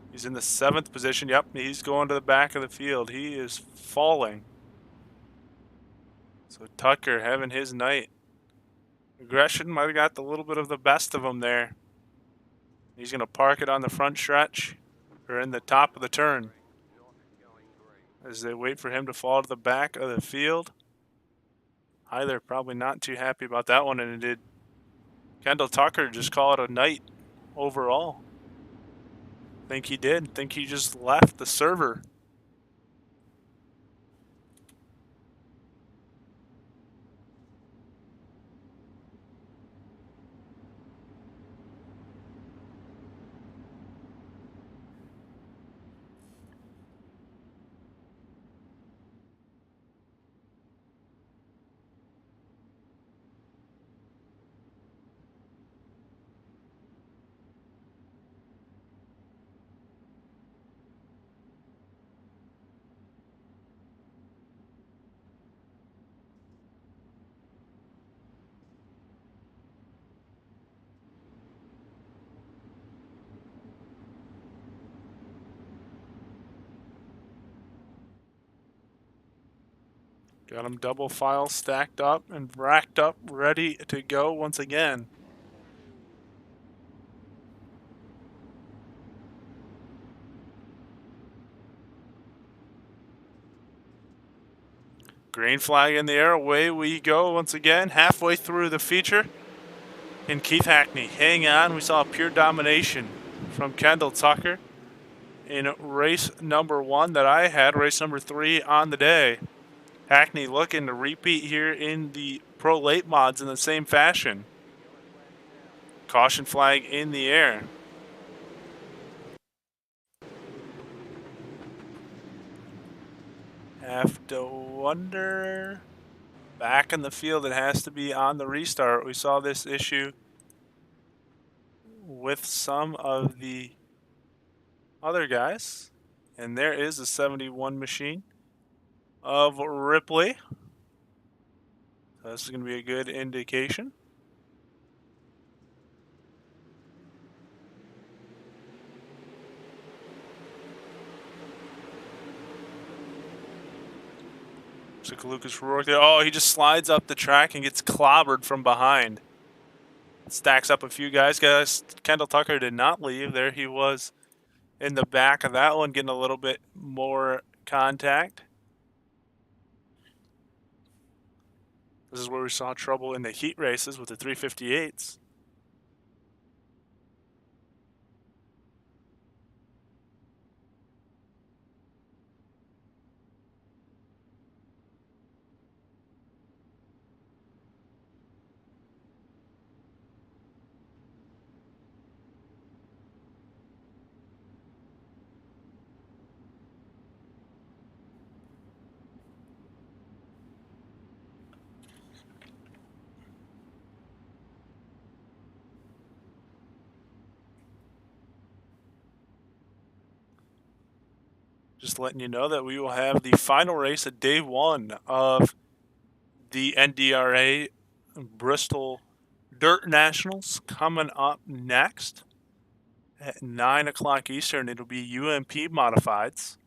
He's in the 7th position. Yep, he's going to the back of the field. He is falling. So Tucker having his night. Aggression might have got a little bit of the best of him there. He's going to park it on the front stretch or in the top of the turn as they wait for him to fall to the back of the field. Heiler probably not too happy about that one, and it did Kendall Tucker just call it a night overall. Think he did. Think he just left the server. Got them double file stacked up and racked up, ready to go once again. Green flag in the air, away we go once again, halfway through the feature. And Keith Hackney, hang on, we saw pure domination from Kendall Tucker in race number 1 that I had, race number 3 on the day. Hackney looking to repeat here in the Pro Late Mods in the same fashion. Caution flag in the air. Have to wonder. Back in the field, it has to be on the restart. We saw this issue with some of the other guys. And there is a 71 machine of Ripley. So this is going to be a good indication. Looks like Lucas Rourke there. Oh, he just slides up the track and gets clobbered from behind. Stacks up a few guys. Kendall Tucker did not leave. There he was in the back of that one, getting a little bit more contact. This is where we saw trouble in the heat races with the 358s. Just letting you know that we will have the final race of day 1 of the NDRA Bristol Dirt Nationals coming up next at 9 o'clock Eastern. It'll be UMP modifieds.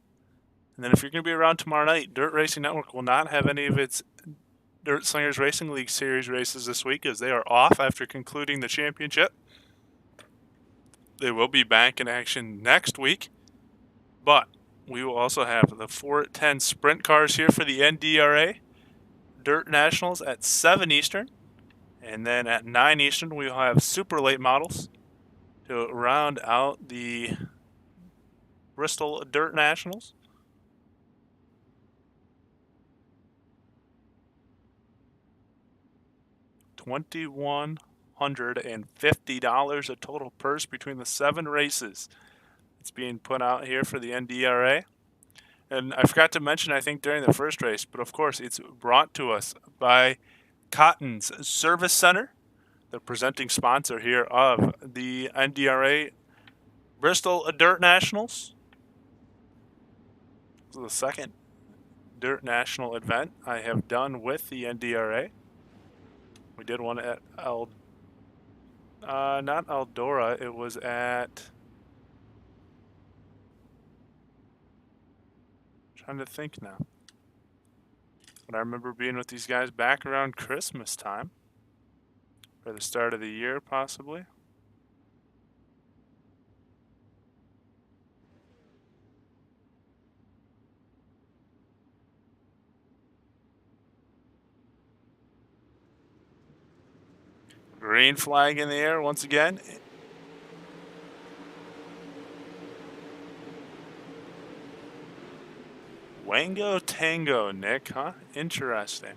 And then if you're going to be around tomorrow night, Dirt Racing Network will not have any of its Dirt Slingers Racing League Series races this week as they are off after concluding the championship. They will be back in action next week, but we will also have the 410 sprint cars here for the NDRA Dirt Nationals at 7 Eastern. And then at 9 Eastern, we will have super late models to round out the Bristol Dirt Nationals. $2,150 a total purse between the 7 races. It's being put out here for the NDRA. And I forgot to mention, I think, during the first race, but of course, it's brought to us by Cotton's Service Center, the presenting sponsor here of the NDRA Bristol Dirt Nationals. This is the second Dirt National event I have done with the NDRA. We did one at not Eldora, it was at, trying to think now. But I remember being with these guys back around Christmas time, or the start of the year possibly. Green flag in the air once again. Wango Tango, Nick, huh? Interesting.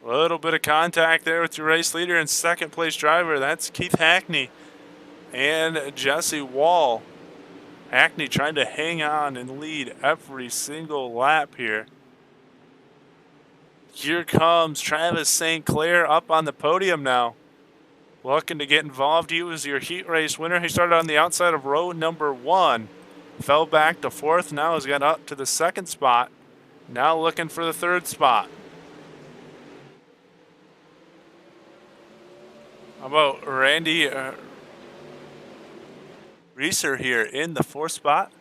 A little bit of contact there with your race leader and second place driver. That's Keith Hackney and Jesse Wall. Hackney trying to hang on and lead every single lap here. Here comes Travis St. Clair up on the podium now, looking to get involved. He was your heat race winner. He started on the outside of row number 1, fell back to 4th, now has got up to the 2nd spot, now looking for the 3rd spot. How about Randy Reeser here in the 4th spot?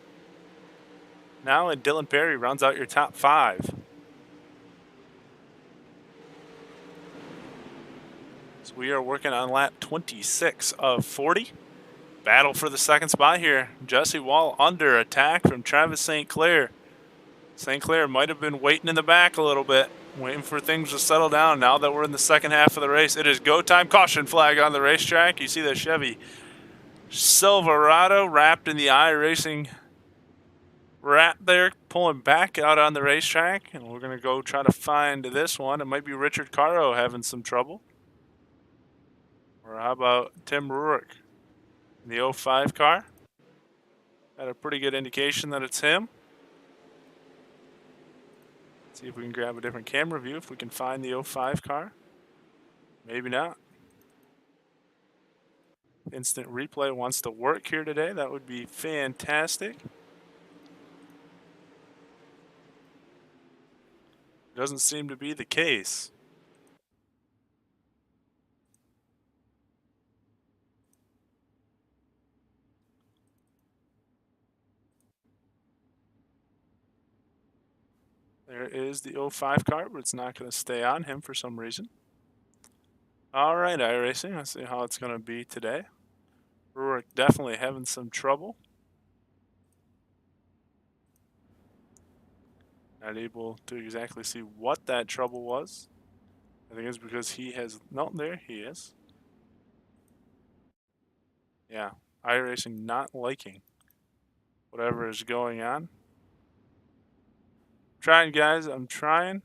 now, and Dylan Perry rounds out your top 5. So we are working on lap 26 of 40. Battle for the second spot here. Jesse Wall under attack from Travis St. Clair. St. Clair might have been waiting in the back a little bit, waiting for things to settle down. Now that we're in the second half of the race, it is go time. Caution flag on the racetrack. You see the Chevy Silverado wrapped in the iRacing wrap there, pulling back out on the racetrack. And we're going to go try to find this one. It might be Richard Caro having some trouble. Or how about Tim Rurik in the 05 car? Got a pretty good indication that it's him. See if we can grab a different camera view, if we can find the 05 car. Maybe not. Instant replay wants to work here today. That would be fantastic. Doesn't seem to be the case. There is the 05 car, but it's not going to stay on him for some reason. All right, iRacing. Let's see how it's going to be today. Rurik definitely having some trouble. Not able to exactly see what that trouble was. I think it's because he has... No, there he is. Yeah, iRacing not liking whatever is going on. Trying, guys. I'm trying.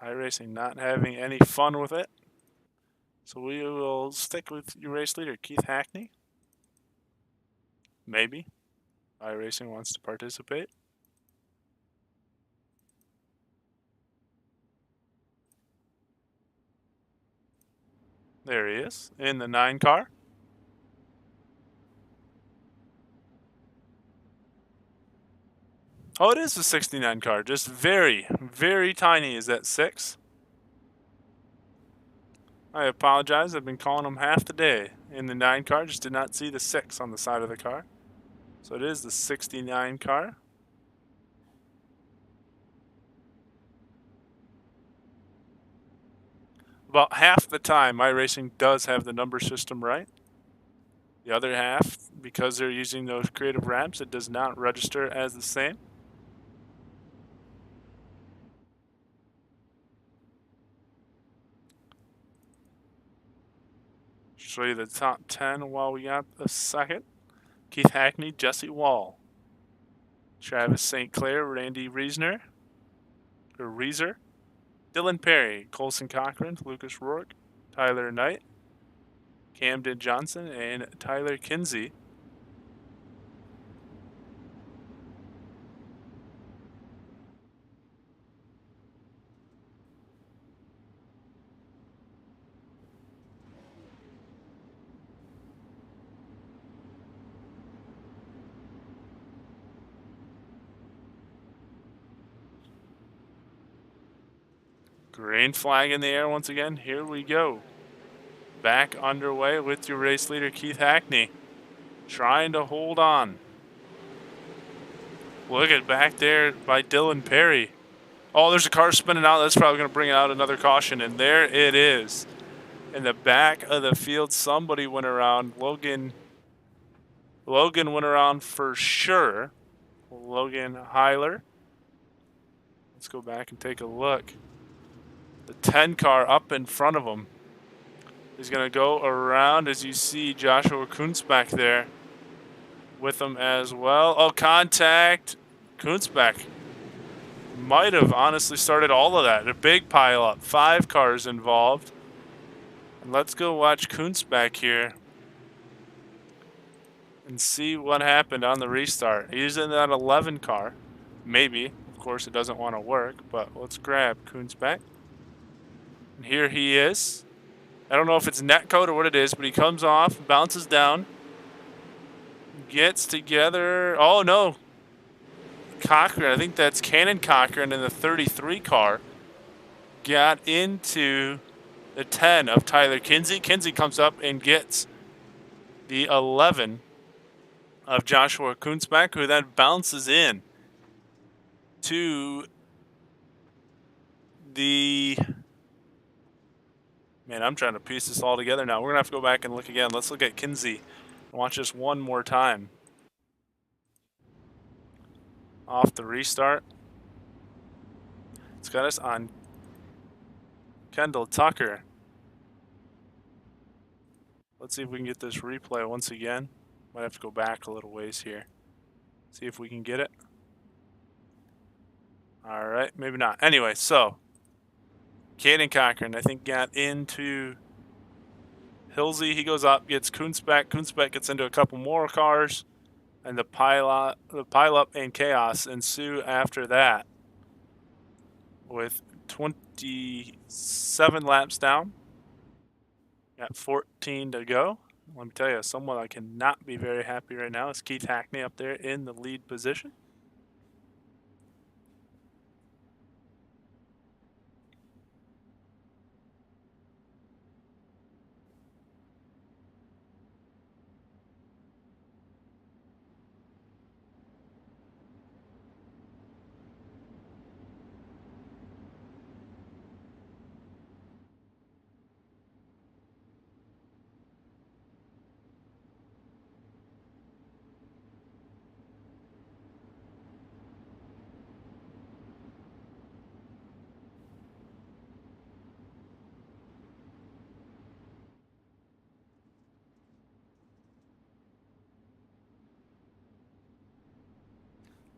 iRacing not having any fun with it. So we will stick with your race leader, Keith Hackney. Maybe iRacing wants to participate. There he is in the 9 car. Oh, it is the 69 car. Just very, very tiny is that 6. I apologize. I've been calling them half the day. In the 9 car, just did not see the 6 on the side of the car. So it is the 69 car. About half the time, iRacing does have the number system right. The other half, because they're using those creative wraps, it does not register as the same. Show you the top 10 while we got a second. Keith Hackney, Jesse Wall, Travis St. Clair, Randy Reeser, Dylan Perry, Colson Cochran, Lucas Rourke, Tyler Knight, Camden Johnson, and Tyler Kinsey. Green flag in the air once again. Here we go. Back underway with your race leader, Keith Hackney, trying to hold on. Look at back there by Dylan Perry. Oh, there's a car spinning out. That's probably going to bring out another caution, and there it is. In the back of the field, somebody went around. Logan went around for sure. Logan Heiler. Let's go back and take a look. The 10 car up in front of him. He's going to go around, as you see Joshua Kunzbach there with him as well. Oh, contact. Kunzbach might have honestly started all of that. A big pile up. 5 cars involved. And let's go watch Kunzbach here and see what happened on the restart. He's in that 11 car. Maybe. Of course, it doesn't want to work, but let's grab Kunzbach. And here he is. I don't know if it's netcode or what it is, but he comes off, bounces down, gets together. Oh, no. Cochran, I think that's Cannon Cochran in the 33 car, got into the 10 of Tyler Kinsey. Kinsey comes up and gets the 11 of Joshua Kunzbeck, who then bounces in to the... Man, I'm trying to piece this all together now. We're going to have to go back and look again. Let's look at Kinsey and watch this one more time. Off the restart. It's got us on Kendall Tucker. Let's see if we can get this replay once again. Might have to go back a little ways here. See if we can get it. All right, maybe not. Anyway, so Caden Cochran, I think, got into Hilsey. He goes up, gets Kunzbeck. Kunzbeck gets into a couple more cars, and the pileup and chaos ensue after that. With 27 laps down, got 14 to go. Let me tell you, someone I cannot be very happy right now is Keith Hackney up there in the lead position.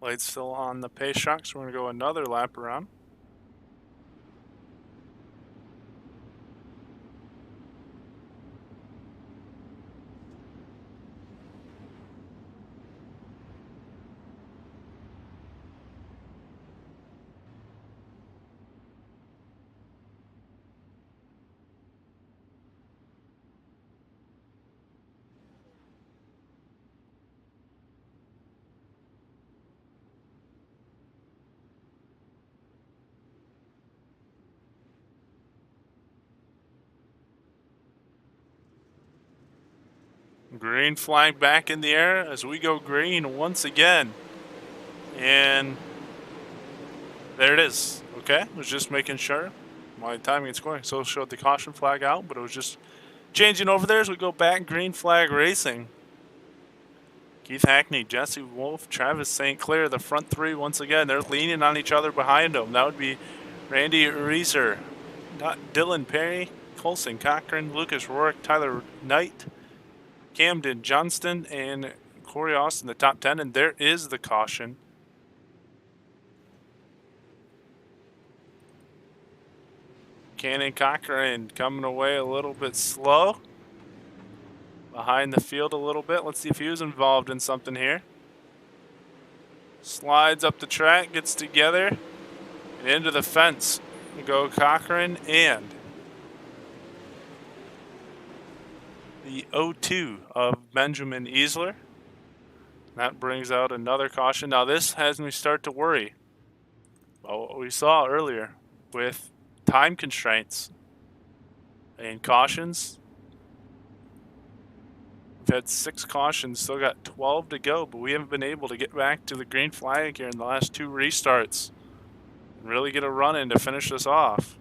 Light's still on the pace shock, so we're going to go another lap around. Green flag back in the air as we go green once again. And there it is. Okay, was just making sure my timing and scoring. So showed the caution flag out, but it was just changing over there as we go back green flag racing. Keith Hackney, Jesse Wolf, Travis St. Clair, the front three once again. They're leaning on each other behind them. That would be Randy Reeser, Dylan Perry, Colson Cochran, Lucas Rourke, Tyler Knight, Camden Johnston, and Corey Austin, the top 10. And there is the caution. Cannon Cochran coming away a little bit slow. Behind the field a little bit. Let's see if he was involved in something here. Slides up the track, gets together, and into the fence. We go Cochran and the 0-2 of Benjamin Easler. That brings out another caution. Now this has me start to worry about what we saw earlier with time constraints and cautions. We've had 6 cautions, still got 12 to go, but we haven't been able to get back to the green flag here in the last 2 restarts and really get a run in to finish this off.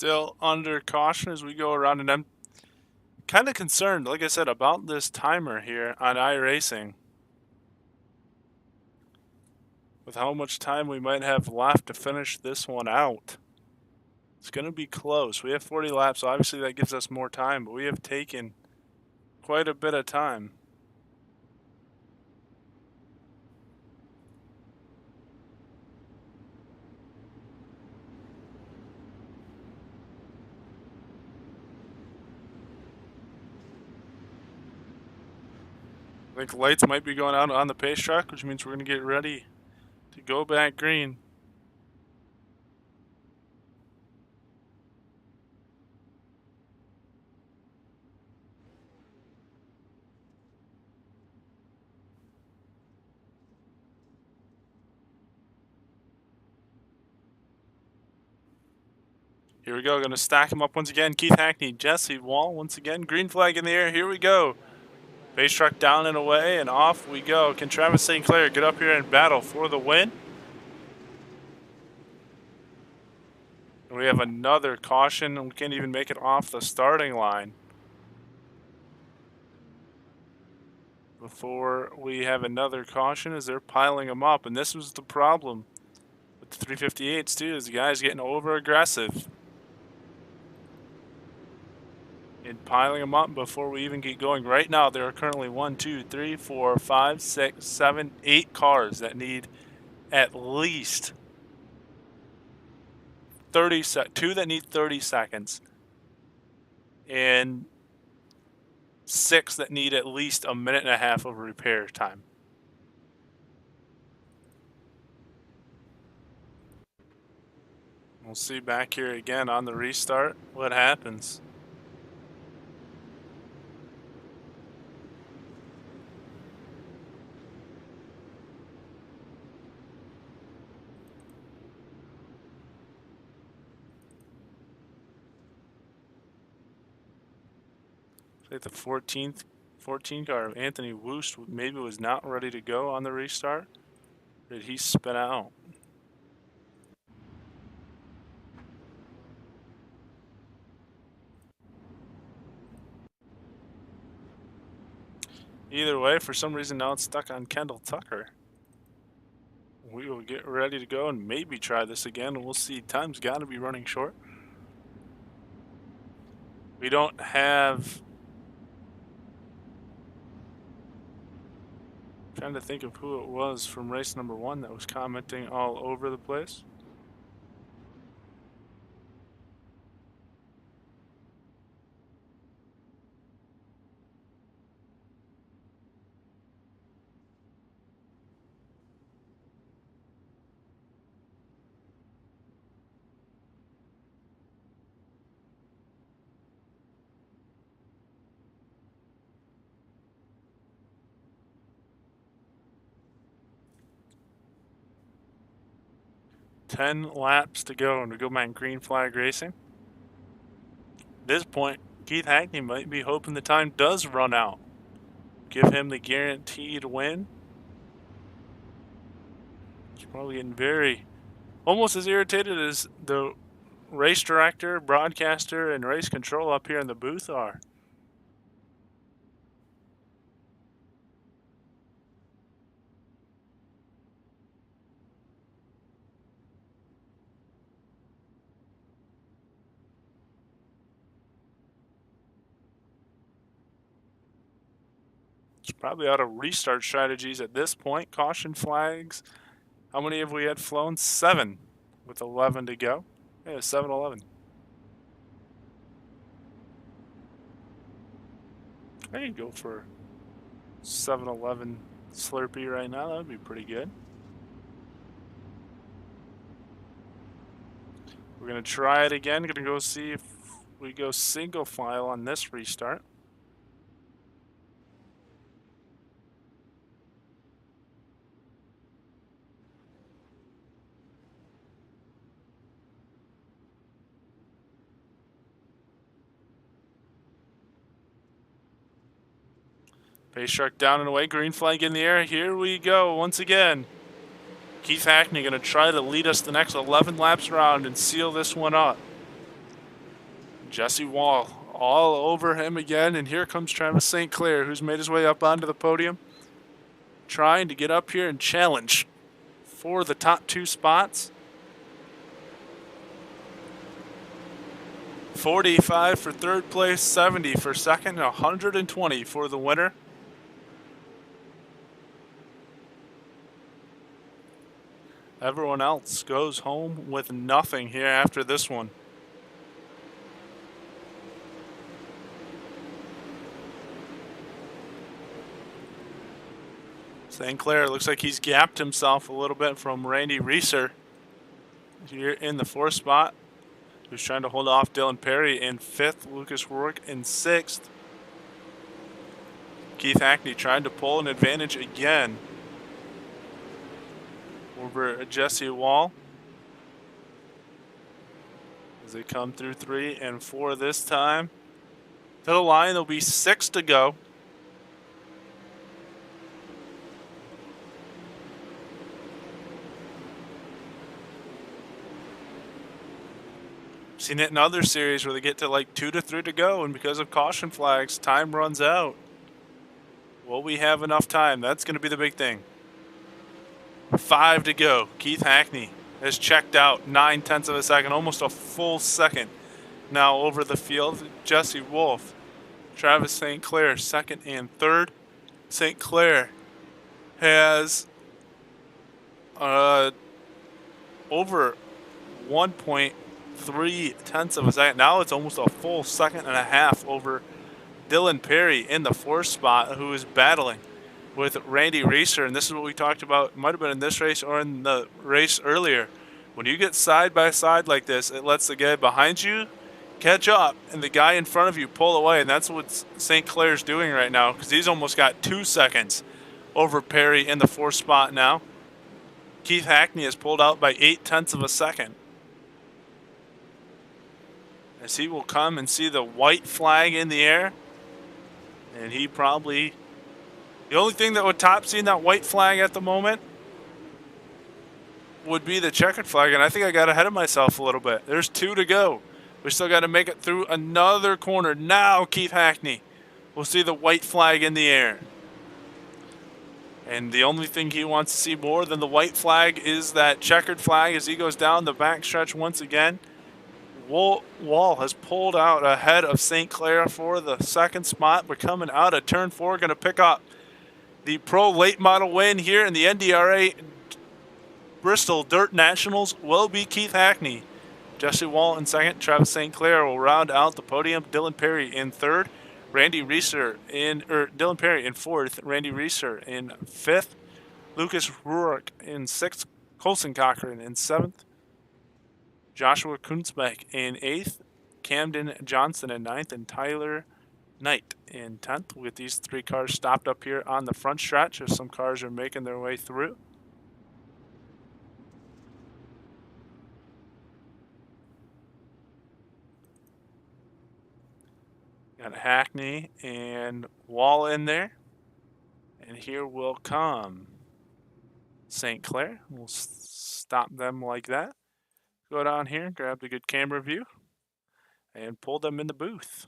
Still under caution as we go around, and I'm kind of concerned, like I said, about this timer here on iRacing. With how much time we might have left to finish this one out. It's going to be close. We have 40 laps, so obviously that gives us more time, but we have taken quite a bit of time. I think lights might be going out on the pace track, which means we're going to get ready to go back green. Here we go, going to stack him up once again. Keith Hackney, Jesse Wall once again. Green flag in the air, here we go. Pace truck down and away, and off we go. Can Travis St. Clair get up here and battle for the win? And we have another caution, and we can't even make it off the starting line before we have another caution as they're piling them up. And this was the problem with the 358s too, is the guys getting over aggressive and piling them up before we even get going. Right now there are currently 1, 2, 3, 4, 5, 6, 7, 8 cars that need at least 30 two that need 30 seconds and 6 that need at least a minute and a half of repair time. We'll see back here again on the restart what happens. I think the 14 car, Anthony Woost, maybe was not ready to go on the restart. Did he spin out? Either way, for some reason now it's stuck on Kendall Tucker. We will get ready to go and maybe try this again, and we'll see. Time's got to be running short. We don't have... I'm trying to think of who it was from race number 1 that was commenting all over the place. Ten laps to go, and we go back green flag racing. At this point, Keith Hackney might be hoping the time does run out. Give him the guaranteed win. He's probably getting very, almost as irritated as the race director, broadcaster, and race control up here in the booth are. It's probably out of restart strategies at this point. Caution flags. How many have we had flown? 7 with 11 to go. Yeah, 7-11. I could go for 7-11 Slurpee right now. That would be pretty good. We're going to try it again. Going to go see if we go single file on this restart. Pace truck down and away. Green flag in the air. Here we go once again. Keith Hackney going to try to lead us the next 11 laps around and seal this one up. Jesse Wall all over him again, and here comes Travis St. Clair, who's made his way up onto the podium, trying to get up here and challenge for the top 2 spots. 45 for third place, 70 for second, and 120 for the winner. Everyone else goes home with nothing here after this one. St. Clair looks like he's gapped himself a little bit from Randy Reeser here in the 4th spot, who's trying to hold off Dylan Perry in 5th, Lucas Rourke in 6th. Keith Hackney trying to pull an advantage again over Jesse Wall as they come through 3 and 4 this time. To the line, there'll be 6 to go. Seen it in other series where they get to like 2 to 3 to go, and because of caution flags, time runs out. Will we have enough time? That's going to be the big thing. 5 to go. Keith Hackney has checked out 9/10 of a second, almost a full second now over the field. Jesse Wolf, Travis St. Clair, 2nd and 3rd. St. Clair has over 1.3 of a second. Now it's almost a full second and a half over Dylan Perry in the 4th spot, who is battling with Randy Reeser. And this is what we talked about. It might have been in this race or in the race earlier. When you get side by side like this, it lets the guy behind you catch up and the guy in front of you pull away. And that's what St. Clair's doing right now, because he's almost got 2 seconds over Perry in the 4th spot now. Keith Hackney has pulled out by 0.8 of a second. As he will come and see the white flag in the air. And he probably, the only thing that would top seeing that white flag at the moment would be the checkered flag. And I think I got ahead of myself a little bit. There's 2 to go. We still got to make it through another corner. Now Keith Hackney will see the white flag in the air. And the only thing he wants to see more than the white flag is that checkered flag as he goes down the backstretch once again. Wall has pulled out ahead of St. Clair for the 2nd spot. We're coming out of turn 4, going to pick up the Pro Late Model win here in the NDRA Bristol Dirt Nationals will be Keith Hackney. Jesse Wall in 2nd, Travis St. Clair will round out the podium. Dylan Perry in 3rd, Dylan Perry in 4th, Randy Reeser in 5th, Lucas Rourke in 6th, Colson Cochran in 7th, Joshua Kunzbeck in 8th, Camden Johnson in 9th, and Tyler Knight in 10th. With these 3 cars stopped up here on the front stretch as some cars are making their way through. Got Hackney and Wall in there. And here will come St. Clair. We'll stop them like that. Go down here, grab the good camera view, and pull them in the booth.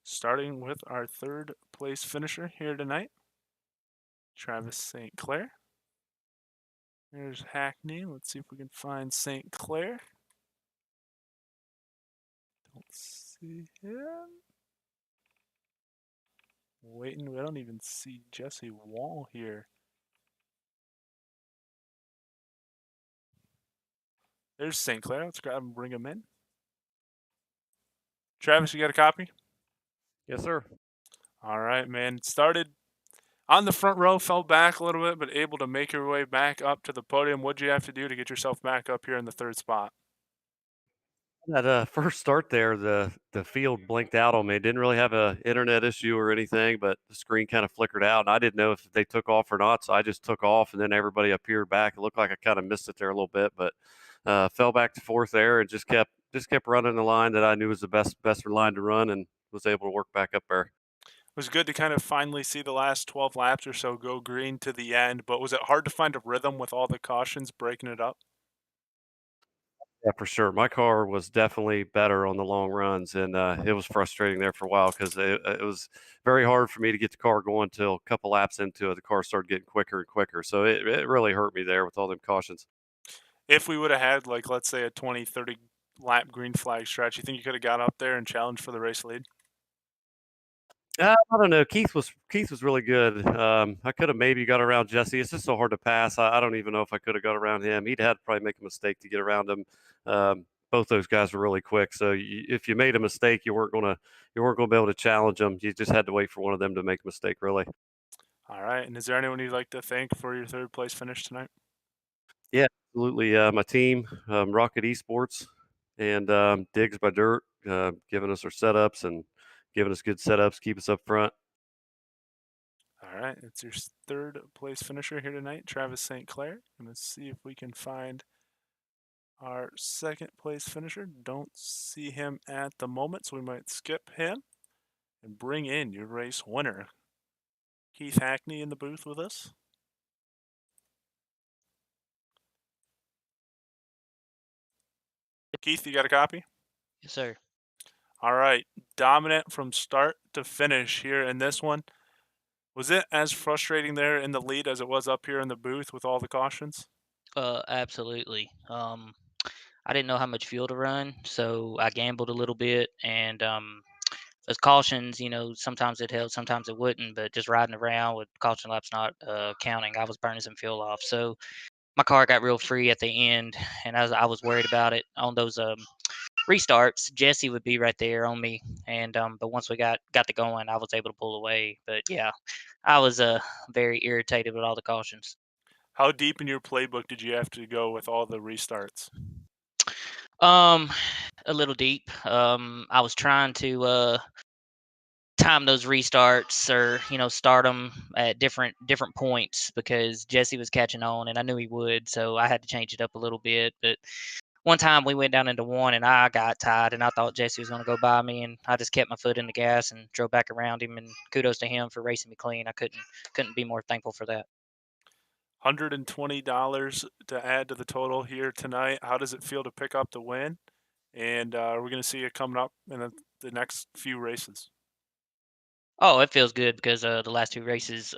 Starting with our 3rd place finisher here tonight, Travis St. Clair. There's Hackney. Let's see if we can find St. Clair. Don't see him. Waiting, we don't even see Jesse Wall here. There's St. Clair. Let's grab him and bring him in. Travis, you got a copy? Yes, sir. All right, man. Started on the front row, fell back a little bit, but able to make your way back up to the podium. What'd you have to do to get yourself back up here in the 3rd spot? That first start there, the field blinked out on me. Didn't really have a internet issue or anything, but the screen kind of flickered out, and I didn't know if they took off or not. So I just took off, and then everybody appeared back. It looked like I kind of missed it there a little bit, but fell back to 4th there, and just kept running the line that I knew was the best line to run, and was able to work back up there. was good to kind of finally see the last 12 laps or so go green to the end, but was it hard to find a rhythm with all the cautions breaking it up? Yeah, for sure. My car was definitely better on the long runs, and it was frustrating there for a while because it was very hard for me to get the car going till a couple laps into it. The car started getting quicker and quicker, so it really hurt me there with all them cautions. If we would have had, like, let's say a 20, 30 lap green flag stretch, you think you could have got up there and challenged for the race lead? I don't know. Keith was really good. I could have maybe got around Jesse. It's just so hard to pass. I don't even know if I could have got around him. He'd had to probably make a mistake to get around him. Both those guys were really quick. So if you made a mistake, you weren't gonna be able to challenge them. You just had to wait for one of them to make a mistake. Really. All right. And is there anyone you'd like to thank for your third place finish tonight? Yeah, absolutely. My team, Rocket Esports, and Digs by Dirt, giving us our setups and giving us good setups, keep us up front. All right. It's your third place finisher here tonight, Travis St. Clair. Let's see if we can find our second place finisher. Don't see him at the moment, so we might skip him and bring in your race winner, Keith Hackney, in the booth with us. Keith, you got a copy? Yes, sir. All right. Dominant from start to finish here in this one. Was it as frustrating there in the lead as it was up here in the booth with all the cautions? Absolutely. I didn't know how much fuel to run, so I gambled a little bit. And those cautions, sometimes it held, sometimes it wouldn't. But just riding around with caution laps not counting, I was burning some fuel off. So my car got real free at the end, and I was worried about it on those restarts. Jesse would be right there on me, and but once we got to going, I was able to pull away. But yeah, I was very irritated with all the cautions. How deep in your playbook did you have to go with all the restarts? Um, a little deep. I was trying to time those restarts, or start them at different points because Jesse was catching on, and I knew he would, so I had to change it up a little bit. But one time we went down into one, and I got tired, and I thought Jesse was going to go by me, and I just kept my foot in the gas and drove back around him. And kudos to him for racing me clean. I couldn't be more thankful for that. $120 to add to the total here tonight. How does it feel to pick up the win? And we're going to see it coming up in the next few races. Oh, it feels good because the last two races,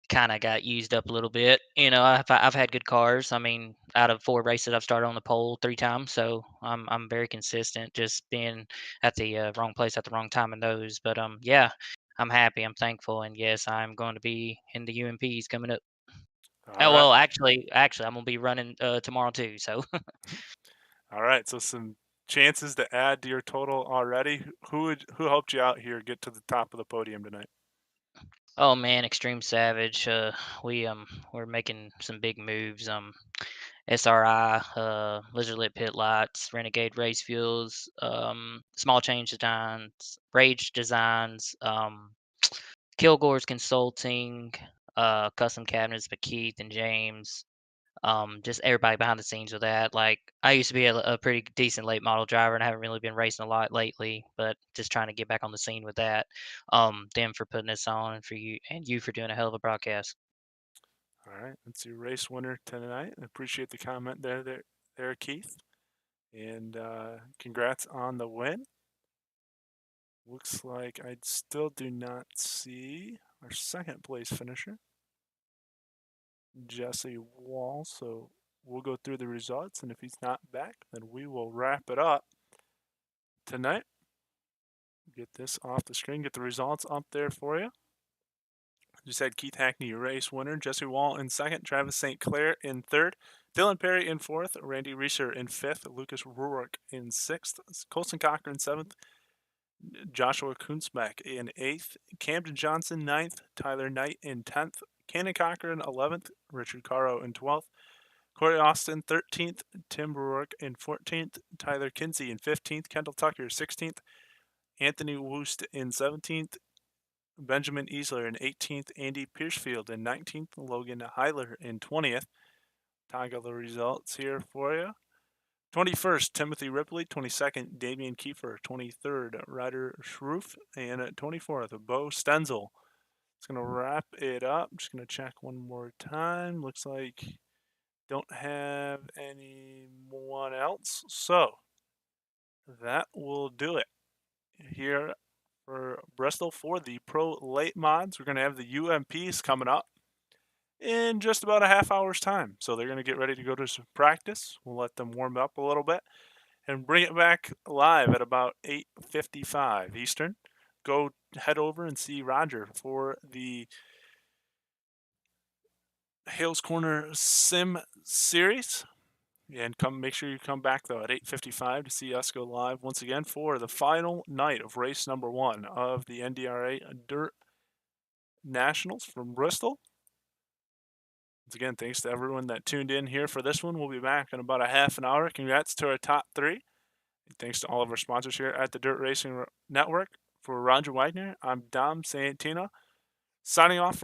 kind of got used up a little bit. I've had good cars. I mean, out of 4 races, I've started on the pole 3 times, so I'm very consistent. Just being at the wrong place at the wrong time in those. But yeah, I'm happy. I'm thankful, and yes, I'm going to be in the UMPs coming up. All Oh right. well, actually, I'm gonna be running tomorrow too. So. All right. So some chances to add to your total already. Who helped you out here get to the top of the podium tonight? Oh man, Extreme Savage. We're making some big moves. SRI, Lizard Lit Pit Lights, Renegade Race Fuels, Small Change Designs, Rage Designs, Kilgore's Consulting, Custom Cabinets by Keith and James. Just everybody behind the scenes with that. Like I used to be a pretty decent late model driver, and I haven't really been racing a lot lately, but just trying to get back on the scene with that. Them for putting this on, and for you for doing a hell of a broadcast. All right. That's your race winner tonight. I appreciate the comment there, Keith. And congrats on the win. Looks like I still do not see our second place finisher, Jesse Wall. So we'll go through the results, and if he's not back, then we will wrap it up tonight. Get this off the screen, get the results up there for you. Just had Keith Hackney, your race winner, Jesse Wall in second, Travis St. Clair in third, Dylan Perry in fourth, Randy Reeser in fifth, Lucas Ruark in sixth, Colson Cochran in seventh, Joshua Kunzbeck in eighth, Camden Johnson ninth, Tyler Knight in 10th, Cannon Cochran 11th, Richard Caro in 12th, Corey Austin 13th, Tim Ruark in 14th, Tyler Kinsey in 15th, Kendall Tucker 16th, Anthony Woost in 17th, Benjamin Easler in 18th, Andy Piercefield in 19th, Logan Heiler in 20th. Toggle the results here for you. 21st, Timothy Ripley. 22nd, Damian Kiefer. 23rd, Ryder Schroof. And 24th, Bo Stenzel. It's going to wrap it up. I'm just going to check one more time. Looks like don't have anyone else. So that will do it here for Bristol for the Pro Late Mods. We're going to have the UMPs coming up in just about a half hour's time. So they're going to get ready to go to some practice. We'll let them warm up a little bit and bring it back live at about 8:55 Eastern. Go head over and see Roger for the Hales Corner Sim Series. And make sure you come back though at 8:55 to see us go live once again for the final night of race number 1 of the NDRA Dirt Nationals from Bristol. Once again, thanks to everyone that tuned in here for this one. We'll be back in about a half an hour. Congrats to our top 3. And thanks to all of our sponsors here at the Dirt Racing Network. For Roger Wagner, I'm Dom Santino, signing off.